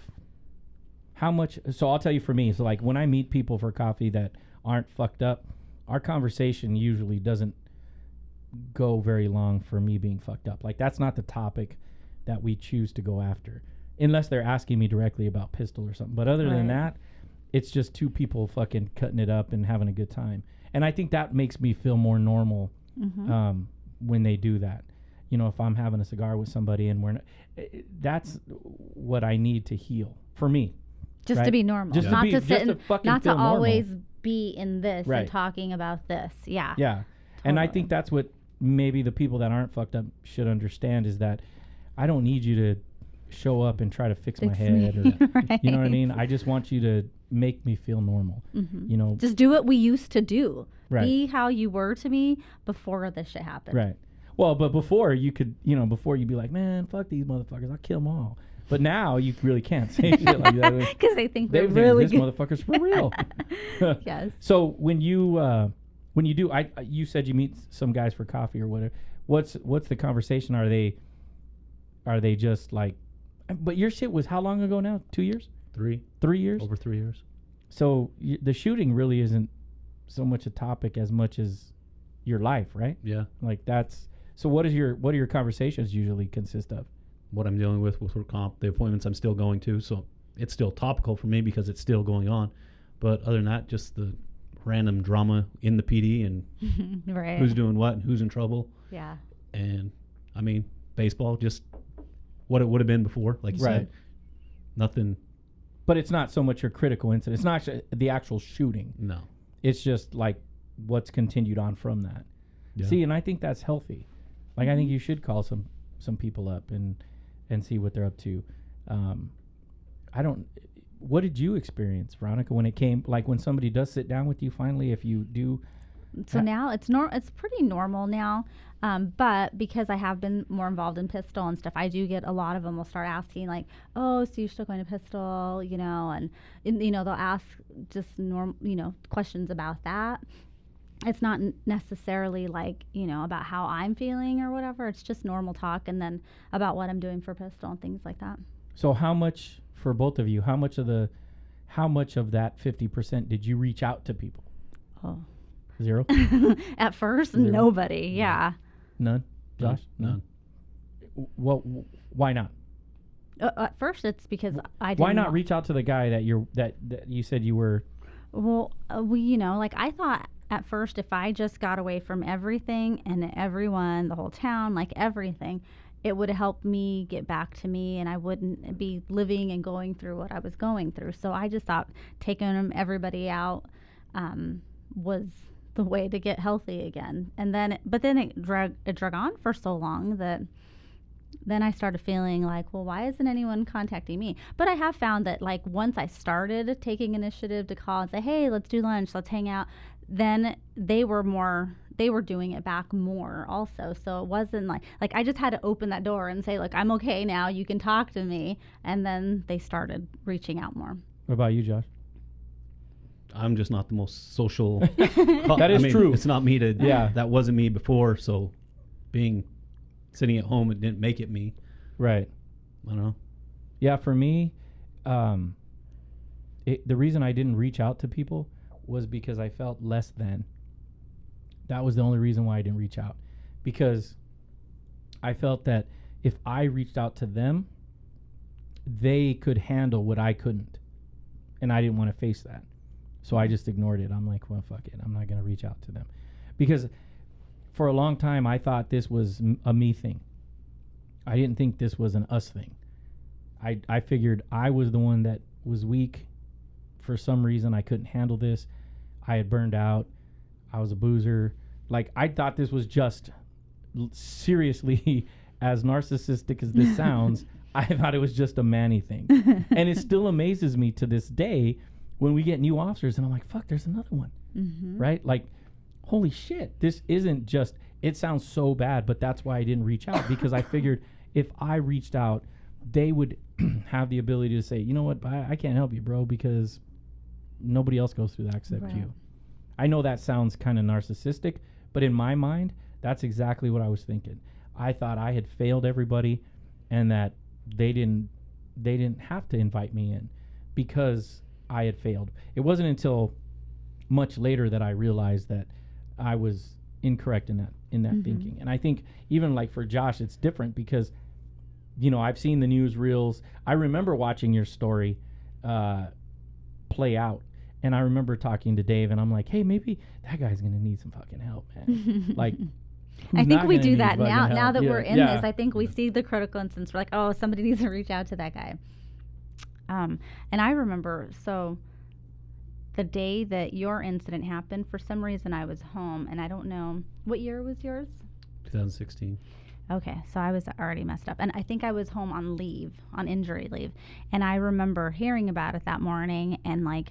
[SPEAKER 1] I'll tell you, for me, so like when I meet people for coffee that aren't fucked up, our conversation usually doesn't go very long for me being fucked up. Like, that's not the topic that we choose to go after, unless they're asking me directly about Pistol or something. But other than that, it's just two people fucking cutting it up and having a good time. And I think that makes me feel more normal when they do that. If I'm having a cigar with somebody and we're not, that's what I need to heal for me.
[SPEAKER 2] Just to be normal.
[SPEAKER 1] Just
[SPEAKER 2] not
[SPEAKER 1] to be,
[SPEAKER 2] to sit
[SPEAKER 1] just to
[SPEAKER 2] and
[SPEAKER 1] fucking
[SPEAKER 2] not to
[SPEAKER 1] feel normal.
[SPEAKER 2] always be in this
[SPEAKER 1] Right.
[SPEAKER 2] and talking about this. Yeah.
[SPEAKER 1] Yeah. And I think that's what maybe the people that aren't fucked up should understand, is that I don't need you to show up and try to fix my head. Or,
[SPEAKER 2] Right.
[SPEAKER 1] you know what I mean? I just want you to make me feel normal.
[SPEAKER 2] Just do what we used to do.
[SPEAKER 1] Right.
[SPEAKER 2] Be how you were to me before this shit happened.
[SPEAKER 1] Right. Well, but before you could, before you'd be like, man, fuck these motherfuckers, I'll kill them all. But now you really can't say shit like that.
[SPEAKER 2] Because they think
[SPEAKER 1] They
[SPEAKER 2] we're
[SPEAKER 1] think
[SPEAKER 2] really
[SPEAKER 1] this
[SPEAKER 2] good.
[SPEAKER 1] motherfucker's for real.
[SPEAKER 2] Yes.
[SPEAKER 1] So when you do, you said you meet some guys for coffee or whatever. What's the conversation? Are they just like? But your shit was how long ago now? 2 years?
[SPEAKER 3] 3
[SPEAKER 1] years?
[SPEAKER 3] over 3 years.
[SPEAKER 1] So the shooting really isn't so much a topic as much as your life, right?
[SPEAKER 3] Yeah.
[SPEAKER 1] Like, that's. So what do your conversations usually consist of?
[SPEAKER 3] What I'm dealing with work comp, the appointments I'm still going to, so it's still topical for me because it's still going on. But other than that, just the random drama in the PD and
[SPEAKER 2] Right.
[SPEAKER 3] who's doing what and who's in trouble.
[SPEAKER 2] Yeah.
[SPEAKER 3] And I mean, baseball, just what it would have been before, like you said. Nothing.
[SPEAKER 1] But it's not so much your critical incident. It's not actually the actual shooting.
[SPEAKER 3] No.
[SPEAKER 1] It's just like what's continued on from that.
[SPEAKER 3] Yeah.
[SPEAKER 1] See, and I think that's healthy. Like, I think you should call some people up and see what they're up to. What did you experience, Veronica, when it came, like when somebody does sit down with you finally, if you do?
[SPEAKER 2] So now it's pretty normal now, but because I have been more involved in Pistol and stuff, I do get a lot of them will start asking like, oh, so you're still going to Pistol, and they'll ask just questions about that. It's not necessarily like, about how I'm feeling or whatever. It's just normal talk, and then about what I'm doing for Pistol and things like that.
[SPEAKER 1] So how much, for both of you, how much of that 50% did you reach out to people?
[SPEAKER 2] Oh.
[SPEAKER 1] 0?
[SPEAKER 2] At first,
[SPEAKER 1] 0?
[SPEAKER 2] nobody. Yeah.
[SPEAKER 1] None? Josh?
[SPEAKER 3] None.
[SPEAKER 1] Well, why not?
[SPEAKER 2] At first, it's because I didn't.
[SPEAKER 1] Why not reach out to the guy that you said you were?
[SPEAKER 2] Well, like I thought at first, if I just got away from everything and everyone, the whole town, like everything, it would help me get back to me, and I wouldn't be living and going through what I was going through. So I just thought taking everybody out was the way to get healthy again. And then, but then it drug on for so long that then I started feeling like, well, why isn't anyone contacting me? But I have found that, like, once I started taking initiative to call and say, hey, let's do lunch, let's hang out, then they were doing it back more also. So it wasn't like I just had to open that door and say, like, I'm okay now, you can talk to me. And then they started reaching out more.
[SPEAKER 1] What about you, Josh?
[SPEAKER 3] I'm just not the most social.
[SPEAKER 1] That is true.
[SPEAKER 3] It's not me to. Yeah, that wasn't me before. So, sitting at home, it didn't make it me.
[SPEAKER 1] Right.
[SPEAKER 3] I don't know.
[SPEAKER 1] Yeah, for me, the reason I didn't reach out to people was because I felt less than. That was the only reason why I didn't reach out, because I felt that if I reached out to them, they could handle what I couldn't, and I didn't want to face that. So I just ignored it. I'm like, well, fuck it. I'm not going to reach out to them. Because for a long time, I thought this was a me thing. I didn't think this was an us thing. I figured I was the one that was weak. For some reason, I couldn't handle this. I had burned out. I was a boozer. Like, I thought this was just, seriously, as narcissistic as this sounds, I thought it was just a Manny thing. And it still amazes me to this day when we get new officers, and I'm like, fuck, there's another one. Mm-hmm. Right? Like, holy shit, this isn't just, it sounds so bad, but that's why I didn't reach out, because I figured if I reached out, they would have the ability to say, you know what, I can't help you, bro, because nobody else goes through that except you. I know that sounds kind of narcissistic, but in my mind, that's exactly what I was thinking. I thought I had failed everybody, and that they didn't have to invite me in because I had failed. It wasn't until much later that I realized that I was incorrect in that mm-hmm. thinking. And I think even like for Josh, it's different because, you know, I've seen the newsreels. I remember watching your story play out. And I remember talking to Dave, and I'm like, hey, maybe that guy's going to need some fucking help, man. Like,
[SPEAKER 2] I think we do that now. Now that we're in this, I think we see the critical instance. We're like, oh, somebody needs to reach out to that guy. And I remember, so the day that your incident happened, for some reason I was home, and I don't know, what year was yours?
[SPEAKER 3] 2016. Okay,
[SPEAKER 2] so I was already messed up. And I think I was home on leave, on injury leave. And I remember hearing about it that morning, and like,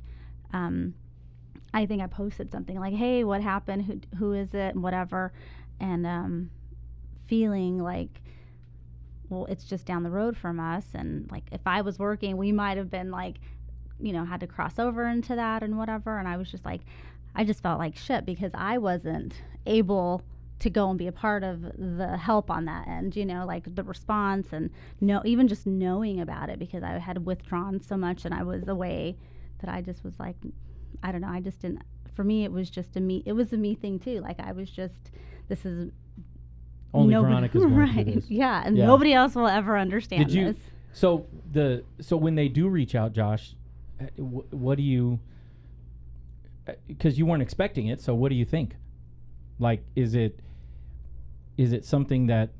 [SPEAKER 2] I think I posted something like, hey, what happened? Who is it? And whatever. And feeling like, well, it's just down the road from us. And like, if I was working, we might have been like, you know, had to cross over into that and whatever. And I was just like, I just felt like shit because I wasn't able to go and be a part of the help on that end, you know, like the response and even just knowing about it, because I had withdrawn so much and I was away that I just was like, I don't know, I just didn't, for me, it was just it was a me thing too. Like I was just, this is
[SPEAKER 1] only Veronica's going
[SPEAKER 2] right,
[SPEAKER 1] through this.
[SPEAKER 2] Yeah, and nobody else will ever understand this.
[SPEAKER 1] So when they do reach out, Josh, what do you, because you weren't expecting it, so what do you think? Like, is it something that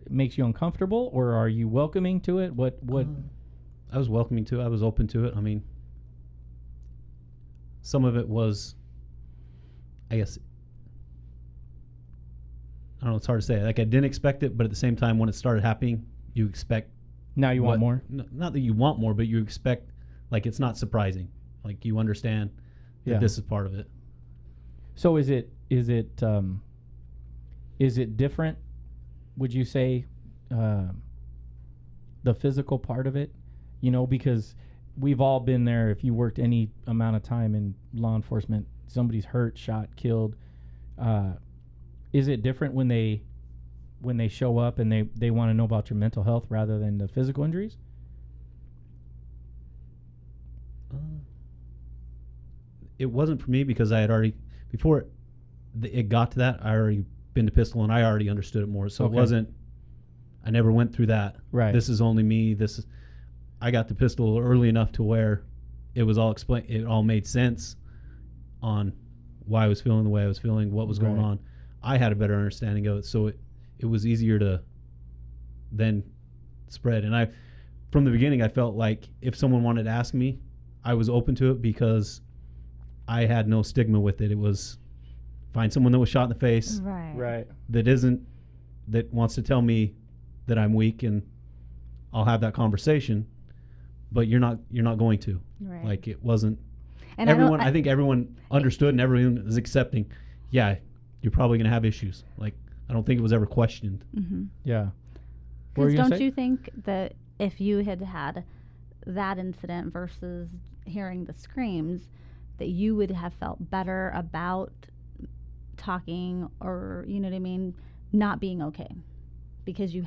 [SPEAKER 1] makes you uncomfortable, or are you welcoming to it? What?
[SPEAKER 3] I was welcoming to it. I was open to it. I mean, some of it was, I guess, I don't know, it's hard to say. Like, I didn't expect it, but at the same time, when it started happening, you expect.
[SPEAKER 1] Now you want more?
[SPEAKER 3] Not that you want more, but you expect, like, it's not surprising. Like, you understand that this is part of it.
[SPEAKER 1] So is it different, would you say, the physical part of it? You know, because we've all been there. If you worked any amount of time in law enforcement, somebody's hurt, shot, killed. Is it different when they show up and they want to know about your mental health rather than the physical injuries?
[SPEAKER 3] It wasn't for me because I had already, before it got to that, I already been to pistol and I already understood it more. So It wasn't I never went through that.
[SPEAKER 1] Right.
[SPEAKER 3] This is only me. I got the pistol early enough to where it was all explained. It all made sense on why I was feeling the way I was feeling, what was going
[SPEAKER 1] Right.
[SPEAKER 3] on. I had a better understanding of it, so it was easier to then spread. And from the beginning, I felt like if someone wanted to ask me, I was open to it because I had no stigma with it. It was find someone that was shot in the face
[SPEAKER 2] Right.
[SPEAKER 3] that wants to tell me that I'm weak, and I'll have that conversation. But you're not going to.
[SPEAKER 2] Right.
[SPEAKER 3] Like, it wasn't.
[SPEAKER 2] And
[SPEAKER 3] Everyone, I think everyone understood and everyone is accepting. Yeah, you're probably going to have issues. Like, I don't think it was ever questioned.
[SPEAKER 2] Mm-hmm.
[SPEAKER 1] Yeah. What were
[SPEAKER 2] Because
[SPEAKER 1] you gonna
[SPEAKER 2] don't
[SPEAKER 1] say?
[SPEAKER 2] you think that if you had had that incident versus hearing the screams, that you would have felt better about talking, or you know what I mean, not being okay, because you'd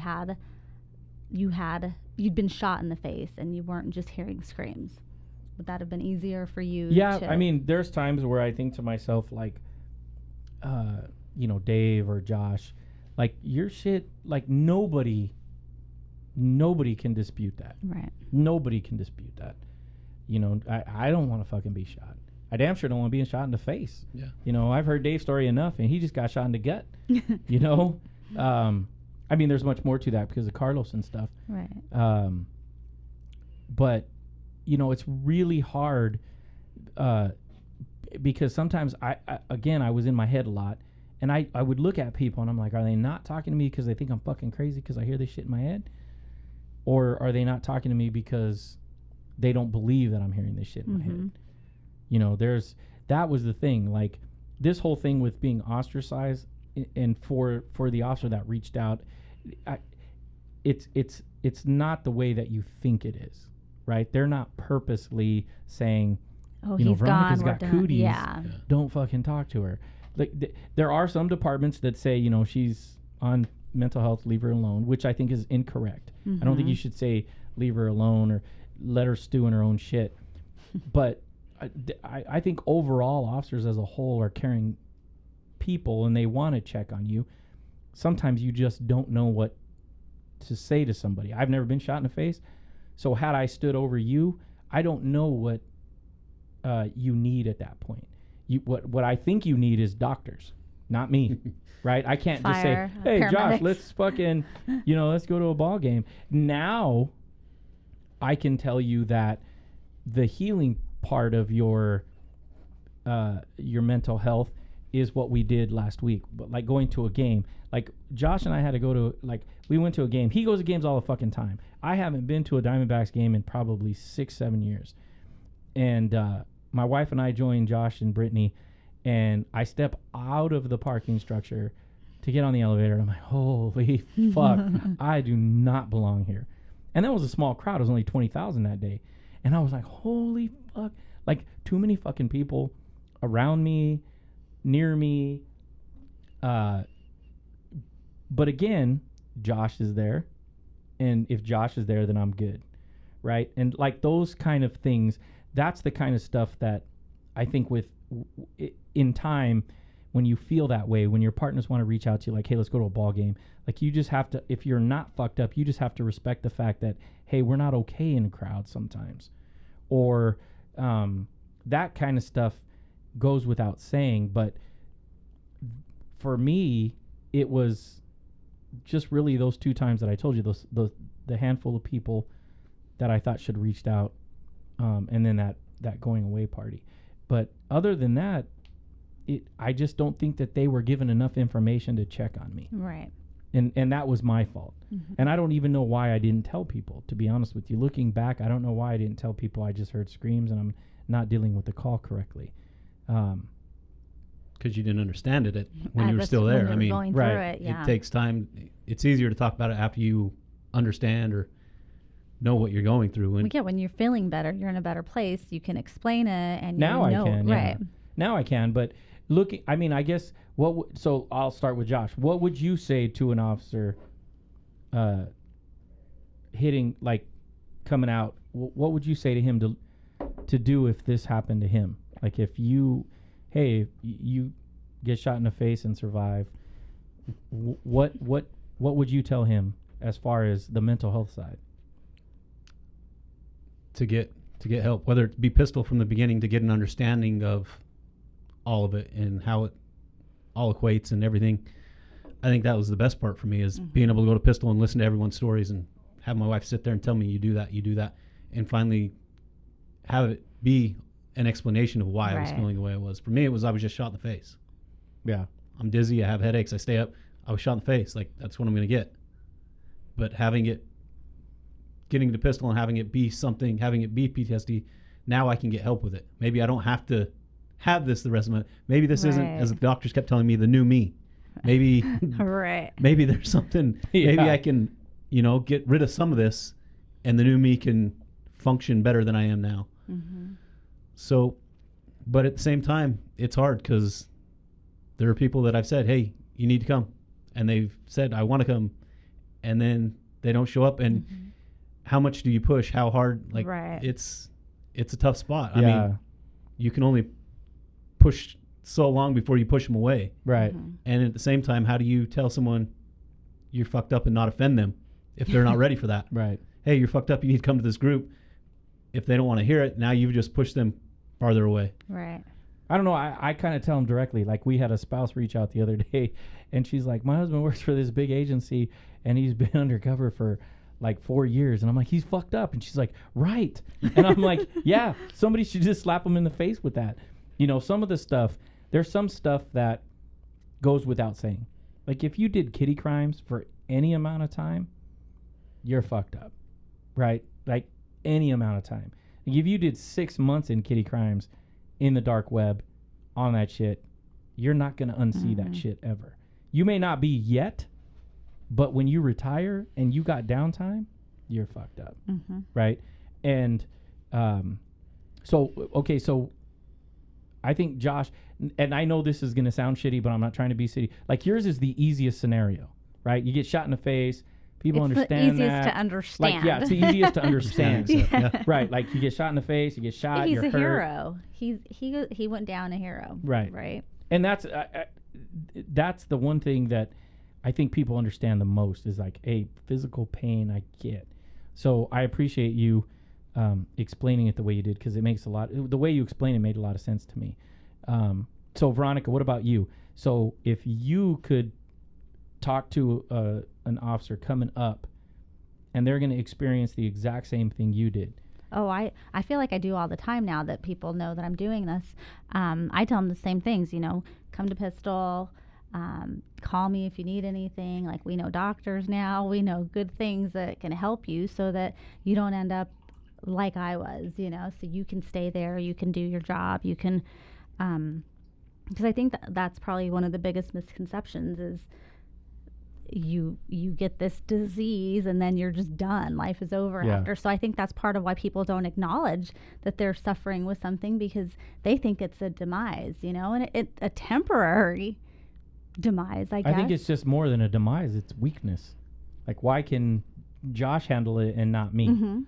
[SPEAKER 2] been shot in the face and you weren't just hearing screams? Would that have been easier for you?
[SPEAKER 1] Yeah,
[SPEAKER 2] to
[SPEAKER 1] I mean, there's times where I think to myself, like, Dave or Josh, like, your shit, like, nobody can dispute that.
[SPEAKER 2] Right.
[SPEAKER 1] Nobody can dispute that. I don't want to fucking be shot. I damn sure don't want to be shot in the face.
[SPEAKER 3] Yeah.
[SPEAKER 1] I've heard Dave's story enough, and he just got shot in the gut. I mean, there's much more to that because of Carlos and stuff.
[SPEAKER 2] Right.
[SPEAKER 1] But it's really hard because sometimes I was in my head a lot, and I would look at people and I'm like, are they not talking to me because they think I'm fucking crazy because I hear this shit in my head? Or are they not talking to me because they don't believe that I'm hearing this shit in my head? That was the thing. Like, this whole thing with being ostracized, and for the officer that reached out, it's not the way that you think it is, right? They're not purposely saying,
[SPEAKER 2] Oh, he's
[SPEAKER 1] Veronica's
[SPEAKER 2] gone.
[SPEAKER 1] got
[SPEAKER 2] We're done.
[SPEAKER 1] cooties.
[SPEAKER 2] Yeah.
[SPEAKER 1] Don't fucking talk to her. Like, there are some departments that say, she's on mental health, leave her alone, which I think is incorrect. I don't think you should say leave her alone or let her stew in her own shit. But I think overall officers as a whole are caring people, and they want to check on you. Sometimes you just don't know what to say to somebody. I've never been shot in the face, so had I stood over you, I don't know what you need at that point. What I think you need is doctors, not me. Right? I can't just say, hey,
[SPEAKER 2] paramedics.
[SPEAKER 1] Josh, let's fucking, let's go to a ball game. Now I can tell you that the healing part of your mental health is what we did last week. But like going to a game, like Josh and I had to go to, like, we went to a game. He goes to games all the fucking time. I haven't been to a Diamondbacks game in probably 6-7 years. And my wife and I joined Josh and Brittany, and I step out of the parking structure to get on the elevator, and I'm like, holy fuck, I do not belong here. And that was a small crowd. It was only 20,000 that day. And I was like, holy fuck. Like, too many fucking people around me, near me. But again, Josh is there. And if Josh is there, then I'm good. Right? And like those kind of things, that's the kind of stuff that I think in time, when you feel that way, when your partners want to reach out to you, like, hey, let's go to a ball game. Like, you just have to, if you're not fucked up, you just have to respect the fact that, hey, we're not okay in crowds sometimes. Or that kind of stuff goes without saying. But for me, it was just really those 2 times that I told you, the handful of people that I thought should have reached out, and then that going away party. But other than that, I just don't think that they were given enough information to check on me.
[SPEAKER 2] Right.
[SPEAKER 1] And that was my fault. Mm-hmm. And I don't even know why I didn't tell people, to be honest with you. Looking back, I don't know why I didn't tell people. I just heard screams, and I'm not dealing with the call correctly.
[SPEAKER 3] Because you didn't understand it when you were still there. I mean,
[SPEAKER 2] going
[SPEAKER 1] right.
[SPEAKER 2] through it, yeah.
[SPEAKER 3] It takes time. It's easier to talk about it after you understand or know what you're going through. And
[SPEAKER 2] when you're feeling better, you're in a better place. You can explain it, and
[SPEAKER 1] now
[SPEAKER 2] you know,
[SPEAKER 1] I can.
[SPEAKER 2] right?
[SPEAKER 1] Yeah. Now I can, but I guess so I'll start with Josh. What would you say to an officer hitting, like, coming out? What would you say to him to do if this happened to him? Like, if you get shot in the face and survive, what would you tell him as far as the mental health side?
[SPEAKER 3] To get help, whether it be pistol from the beginning, to get an understanding of all of it and how it all equates and everything. I think that was the best part for me, is being able to go to pistol and listen to everyone's stories and have my wife sit there and tell me, you do that, and finally have it be an explanation of why I was feeling the way I was. For me, it was I was just shot in the face.
[SPEAKER 1] Yeah.
[SPEAKER 3] I'm dizzy, I have headaches, I stay up, I was shot in the face. Like, that's what I'm going to get. But getting the pistol and having it be something, having it be PTSD, now I can get help with it. Maybe I don't have to have this the rest of my, maybe this isn't, as the doctors kept telling me, the new me. Maybe maybe there's something, maybe I can, get rid of some of this and the new me can function better than I am now. So, but at the same time, it's hard because there are people that I've said, hey, you need to come. And they've said, I want to come. And then they don't show up. And how much do you push? How hard? Like, it's a tough spot. I mean, you can only push so long before you push them away.
[SPEAKER 1] Right.
[SPEAKER 3] And at the same time, how do you tell someone you're fucked up and not offend them if they're not ready for that?
[SPEAKER 1] Right.
[SPEAKER 3] Hey, you're fucked up. You need to come to this group. If they don't want to hear it, now you've just pushed them farther away.
[SPEAKER 2] Right.
[SPEAKER 1] I don't know. I kind of tell them directly. Like, we had a spouse reach out the other day, and she's like, my husband works for this big agency, and he's been undercover for like 4 years. And I'm like, he's fucked up. And she's like, right. And I'm like, yeah, somebody should just slap him in the face with that. Some of the stuff, there's some stuff that goes without saying. Like, if you did kitty crimes for any amount of time, you're fucked up, right? Like, any amount of time. Like, if you did 6 months in kitty crimes in the dark web on that shit, you're not going to unsee that shit ever. You may not be yet, but when you retire and you got downtime, you're fucked up, right? And so I think Josh, and I know this is going to sound shitty, but I'm not trying to be shitty. Like, yours is the easiest scenario, right? You get shot in the face. People understand that.
[SPEAKER 2] It's the easiest to understand.
[SPEAKER 1] Like, yeah, it's the easiest to understand.
[SPEAKER 2] Yeah.
[SPEAKER 1] Right. Like, you get shot in the face, you get shot,
[SPEAKER 2] He's
[SPEAKER 1] you're
[SPEAKER 2] a
[SPEAKER 1] hurt.
[SPEAKER 2] hero. He went down a hero.
[SPEAKER 1] Right.
[SPEAKER 2] Right.
[SPEAKER 1] And that's the one thing that I think people understand the most is like, hey, physical pain I get. So I appreciate you explaining it the way you did, because it makes the way you explained it made a lot of sense to me. So Veronica, what about you? So if you could talk to an officer coming up and they're going to experience the exact same thing you did.
[SPEAKER 2] Oh, I feel like I do all the time now that people know that I'm doing this. I tell them the same things, come to Pistol, call me if you need anything. Like, we know doctors now, we know good things that can help you so that you don't end up like I was, so you can stay there, you can do your job, you can, because I think that's probably one of the biggest misconceptions is you get this disease and then you're just done. Life is over after. So I think that's part of why people don't acknowledge that they're suffering with something, because they think it's a demise, and it's a temporary demise, I guess.
[SPEAKER 1] I think it's just more than a demise. It's weakness. Like, why can Josh handle it and not me?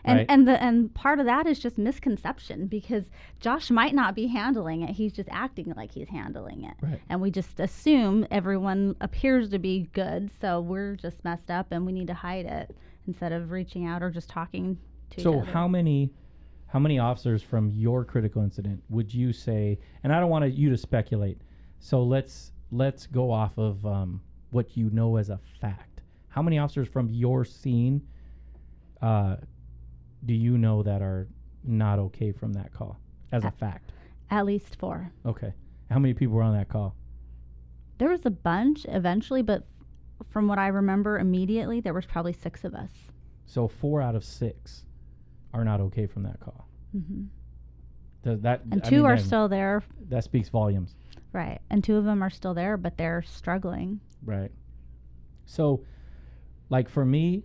[SPEAKER 2] Right? And part of that is just misconception, because Josh might not be handling it. He's just acting like he's handling it.
[SPEAKER 1] Right.
[SPEAKER 2] And we just assume everyone appears to be good, so we're just messed up and we need to hide it instead of reaching out or just talking to each other.
[SPEAKER 1] So how many officers from your critical incident would you say, and I don't want you to speculate, so let's go off of what you know as a fact. How many officers from your scene do you know that are not okay from that call as a fact?
[SPEAKER 2] At least 4.
[SPEAKER 1] Okay. How many people were on that call?
[SPEAKER 2] There was a bunch eventually, but from what I remember immediately, there was probably 6 of us.
[SPEAKER 1] So 4 out of 6 are not okay from that call. Does that?
[SPEAKER 2] And 2 are still there.
[SPEAKER 1] That speaks volumes.
[SPEAKER 2] Right. And 2 of them are still there, but they're struggling.
[SPEAKER 1] Right. So, like, for me,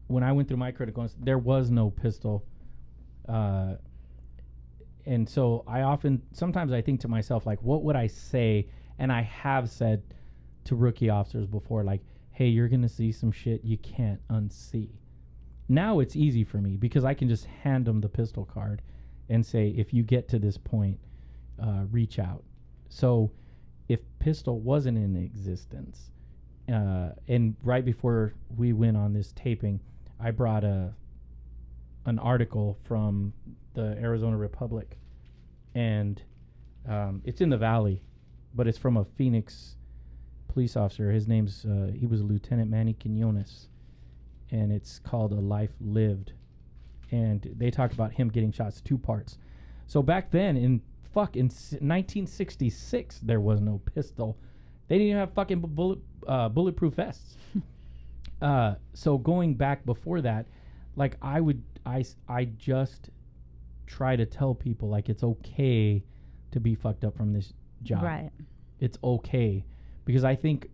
[SPEAKER 1] when I went through my critical incident, there was no pistol. And so sometimes I think to myself, like, what would I say? And I have said to rookie officers before, like, hey, you're going to see some shit you can't unsee. Now it's easy for me because I can just hand them the pistol card and say, if you get to this point, reach out. So if pistol wasn't in existence And right before we went on this taping, I brought an article from the Arizona Republic, and it's in the Valley, but it's from a Phoenix police officer. His name's he was Lieutenant Manny Quinones, and it's called A Life Lived, and they talk about him getting shots. 2 parts. So back then in 1966, there was no pistol. They didn't even have fucking bulletproof vests. So going back before that, like I just try to tell people, like, it's okay to be fucked up from this job.
[SPEAKER 2] Right.
[SPEAKER 1] It's okay, because I think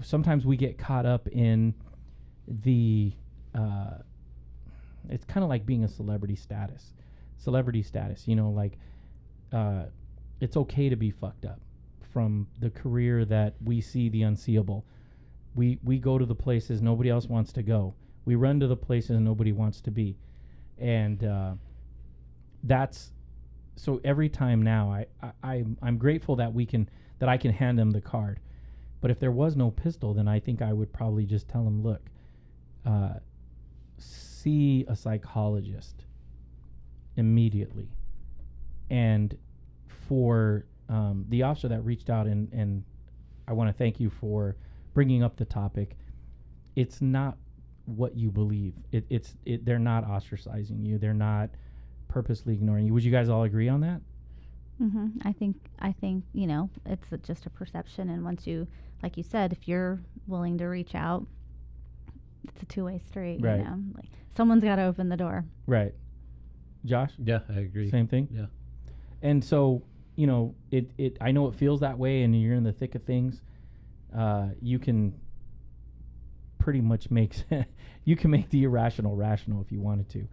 [SPEAKER 1] sometimes we get caught up in the it's kind of like being a celebrity status, you know, like it's okay to be fucked up from the career that we see the unseeable. We go to the places nobody else wants to go. We run to the places nobody wants to be. And that's so every time now I'm grateful that I can hand them the card. But if there was no pistol, then I think I would probably just tell them, look, see a psychologist immediately. And for the officer that reached out, and I want to thank you for bringing up the topic. It's not what you believe. They're not ostracizing you. They're not purposely ignoring you. Would you guys all agree on that?
[SPEAKER 2] Mm-hmm. I think you know, it's just a perception, and once you, like you said, if you're willing to reach out, it's a two-way street.
[SPEAKER 1] Right.
[SPEAKER 2] You know, like someone's got to open the door.
[SPEAKER 1] Right. Josh?
[SPEAKER 3] Yeah, I agree.
[SPEAKER 1] Same thing?
[SPEAKER 3] Yeah.
[SPEAKER 1] And so, you know, I know it feels that way, and you're in the thick of things. You can pretty much you can make the irrational rational if you wanted to.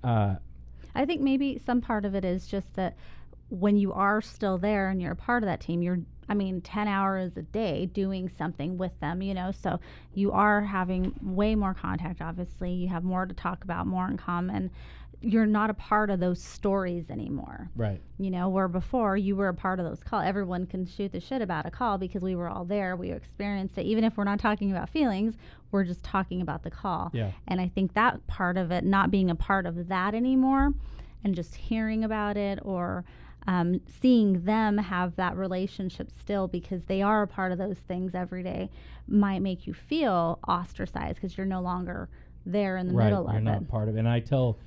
[SPEAKER 2] I think maybe some part of it is just that when you are still there and you're a part of that team, 10 hours a day doing something with them, you know, so you are having way more contact, obviously. You have more to talk about, more in common. You're not a part of those stories anymore.
[SPEAKER 1] Right.
[SPEAKER 2] You know, where before you were a part of those calls. Everyone can shoot the shit about a call because we were all there. We experienced it. Even if we're not talking about feelings, we're just talking about the call.
[SPEAKER 1] Yeah.
[SPEAKER 2] And I think that part of it, not being a part of that anymore and just hearing about it or seeing them have that relationship still because they are a part of those things every day might make you feel ostracized because you're no longer there in the middle of it.
[SPEAKER 1] Right, you're not part of it. And I tell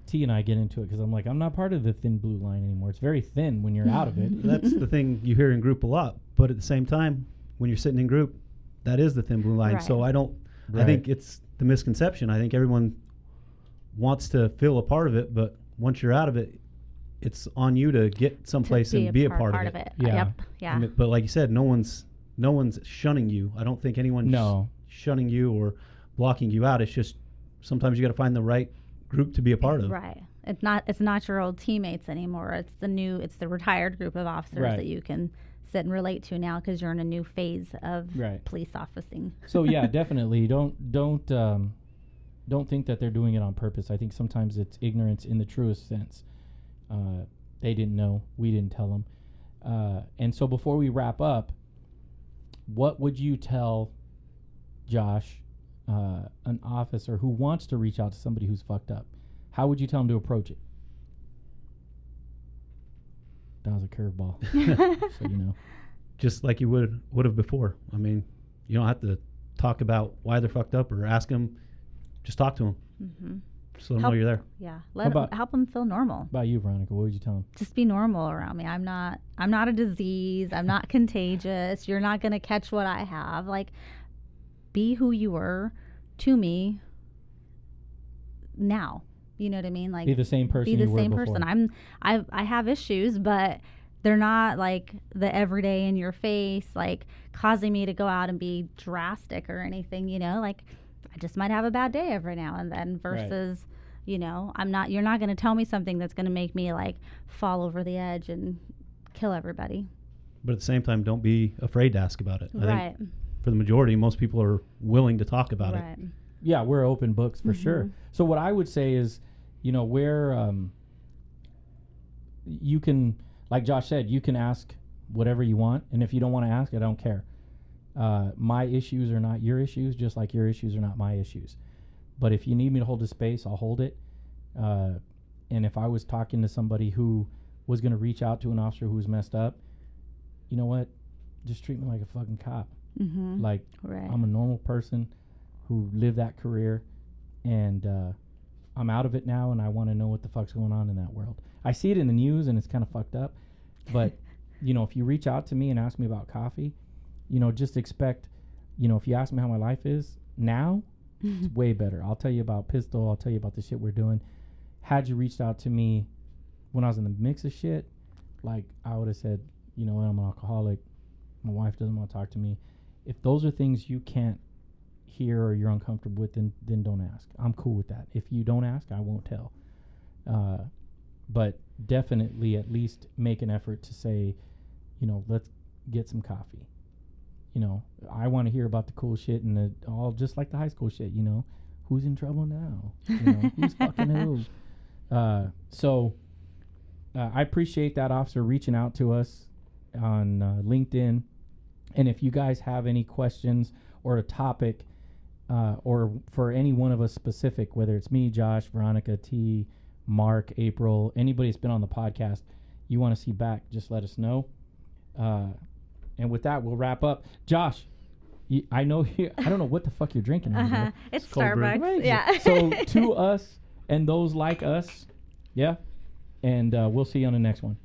[SPEAKER 1] T and I get into it because I'm like, I'm not part of the thin blue line anymore. It's very thin when you're out of it.
[SPEAKER 3] That's the thing you hear in group a lot. But at the same time, when you're sitting in group, that is the thin blue line.
[SPEAKER 2] Right.
[SPEAKER 3] So I think it's the misconception. I think everyone wants to feel a part of it, but once you're out of it, it's on you to get someplace and be a part of it.
[SPEAKER 2] Yeah. Yep. Yeah.
[SPEAKER 3] But like you said, no one's shunning you. I don't think anyone's shunning you or blocking you out. It's just sometimes you got to find the right group to be a part of.
[SPEAKER 2] Right. It's not your old teammates anymore. It's the retired group of officers that you can sit and relate to now because you're in a new phase of police officing.
[SPEAKER 1] So yeah, definitely don't think that they're doing it on purpose. I think sometimes it's ignorance in the truest sense. They didn't know. We didn't tell them. And so before we wrap up, what would you tell Josh, an officer who wants to reach out to somebody who's fucked up? How would you tell him to approach it? That was a curveball. So you know.
[SPEAKER 3] Just like you would have before. I mean, you don't have to talk about why they're fucked up or ask them. Just talk to them.
[SPEAKER 2] Mm-hmm.
[SPEAKER 3] Just let them know you're there.
[SPEAKER 2] Yeah. Help them feel normal.
[SPEAKER 1] About you, Veronica, what would you tell them?
[SPEAKER 2] Just be normal around me. I'm not a disease. I'm not contagious. You're not going to catch what I have. Like, be who you were to me now. You know what I mean? Like,
[SPEAKER 1] be the same person you were before.
[SPEAKER 2] I have issues, but they're not like the everyday in your face, like causing me to go out and be drastic or anything, you know, like I just might have a bad day every now and then versus, you know, you're not going to tell me something that's going to make me like fall over the edge and kill everybody.
[SPEAKER 3] But at the same time, don't be afraid to ask about it.
[SPEAKER 2] Right.
[SPEAKER 3] I think for the majority, most people are willing to talk about it.
[SPEAKER 1] Yeah, we're open books for sure. So what I would say is, you know, where you can, like Josh said, you can ask whatever you want. And if you don't want to ask, I don't care. My issues are not your issues, just like your issues are not my issues. But if you need me to hold a space, I'll hold it. And if I was talking to somebody who was going to reach out to an officer who was messed up, you know what? Just treat me like a fucking cop.
[SPEAKER 2] Mm-hmm.
[SPEAKER 1] Like,
[SPEAKER 2] Right.
[SPEAKER 1] I'm a normal person who lived that career, and I'm out of it now, and I want to know what the fuck's going on in that world. I see it in the news, and it's kind of fucked up. But, you know, if you reach out to me and ask me about coffee, you know, just expect, you know, if you ask me how my life is now, it's way better. I'll tell you about Pistol. I'll tell you about the shit we're doing. Had you reached out to me when I was in the mix of shit, like, I would have said, you know, I'm an alcoholic. My wife doesn't want to talk to me. If those are things you can't hear or you're uncomfortable with, then don't ask. I'm cool with that. If you don't ask, I won't tell. But definitely at least make an effort to say, you know, let's get some coffee. You know, I want to hear about the cool shit and all just like the high school shit, you know. Who's in trouble now? You know, who's fucking who? So I appreciate that officer reaching out to us on LinkedIn. And if you guys have any questions or a topic or for any one of us specific, whether it's me, Josh, Veronica, T, Mark, April, anybody that's been on the podcast, you want to see back, just let us know. And with that, we'll wrap up. Josh, I know I don't know what the fuck you're drinking.
[SPEAKER 2] Uh-huh. It's
[SPEAKER 3] cold brew.
[SPEAKER 2] Starbucks.
[SPEAKER 1] Right.
[SPEAKER 2] Yeah.
[SPEAKER 1] So to us and those like us, yeah. And we'll see you on the next one.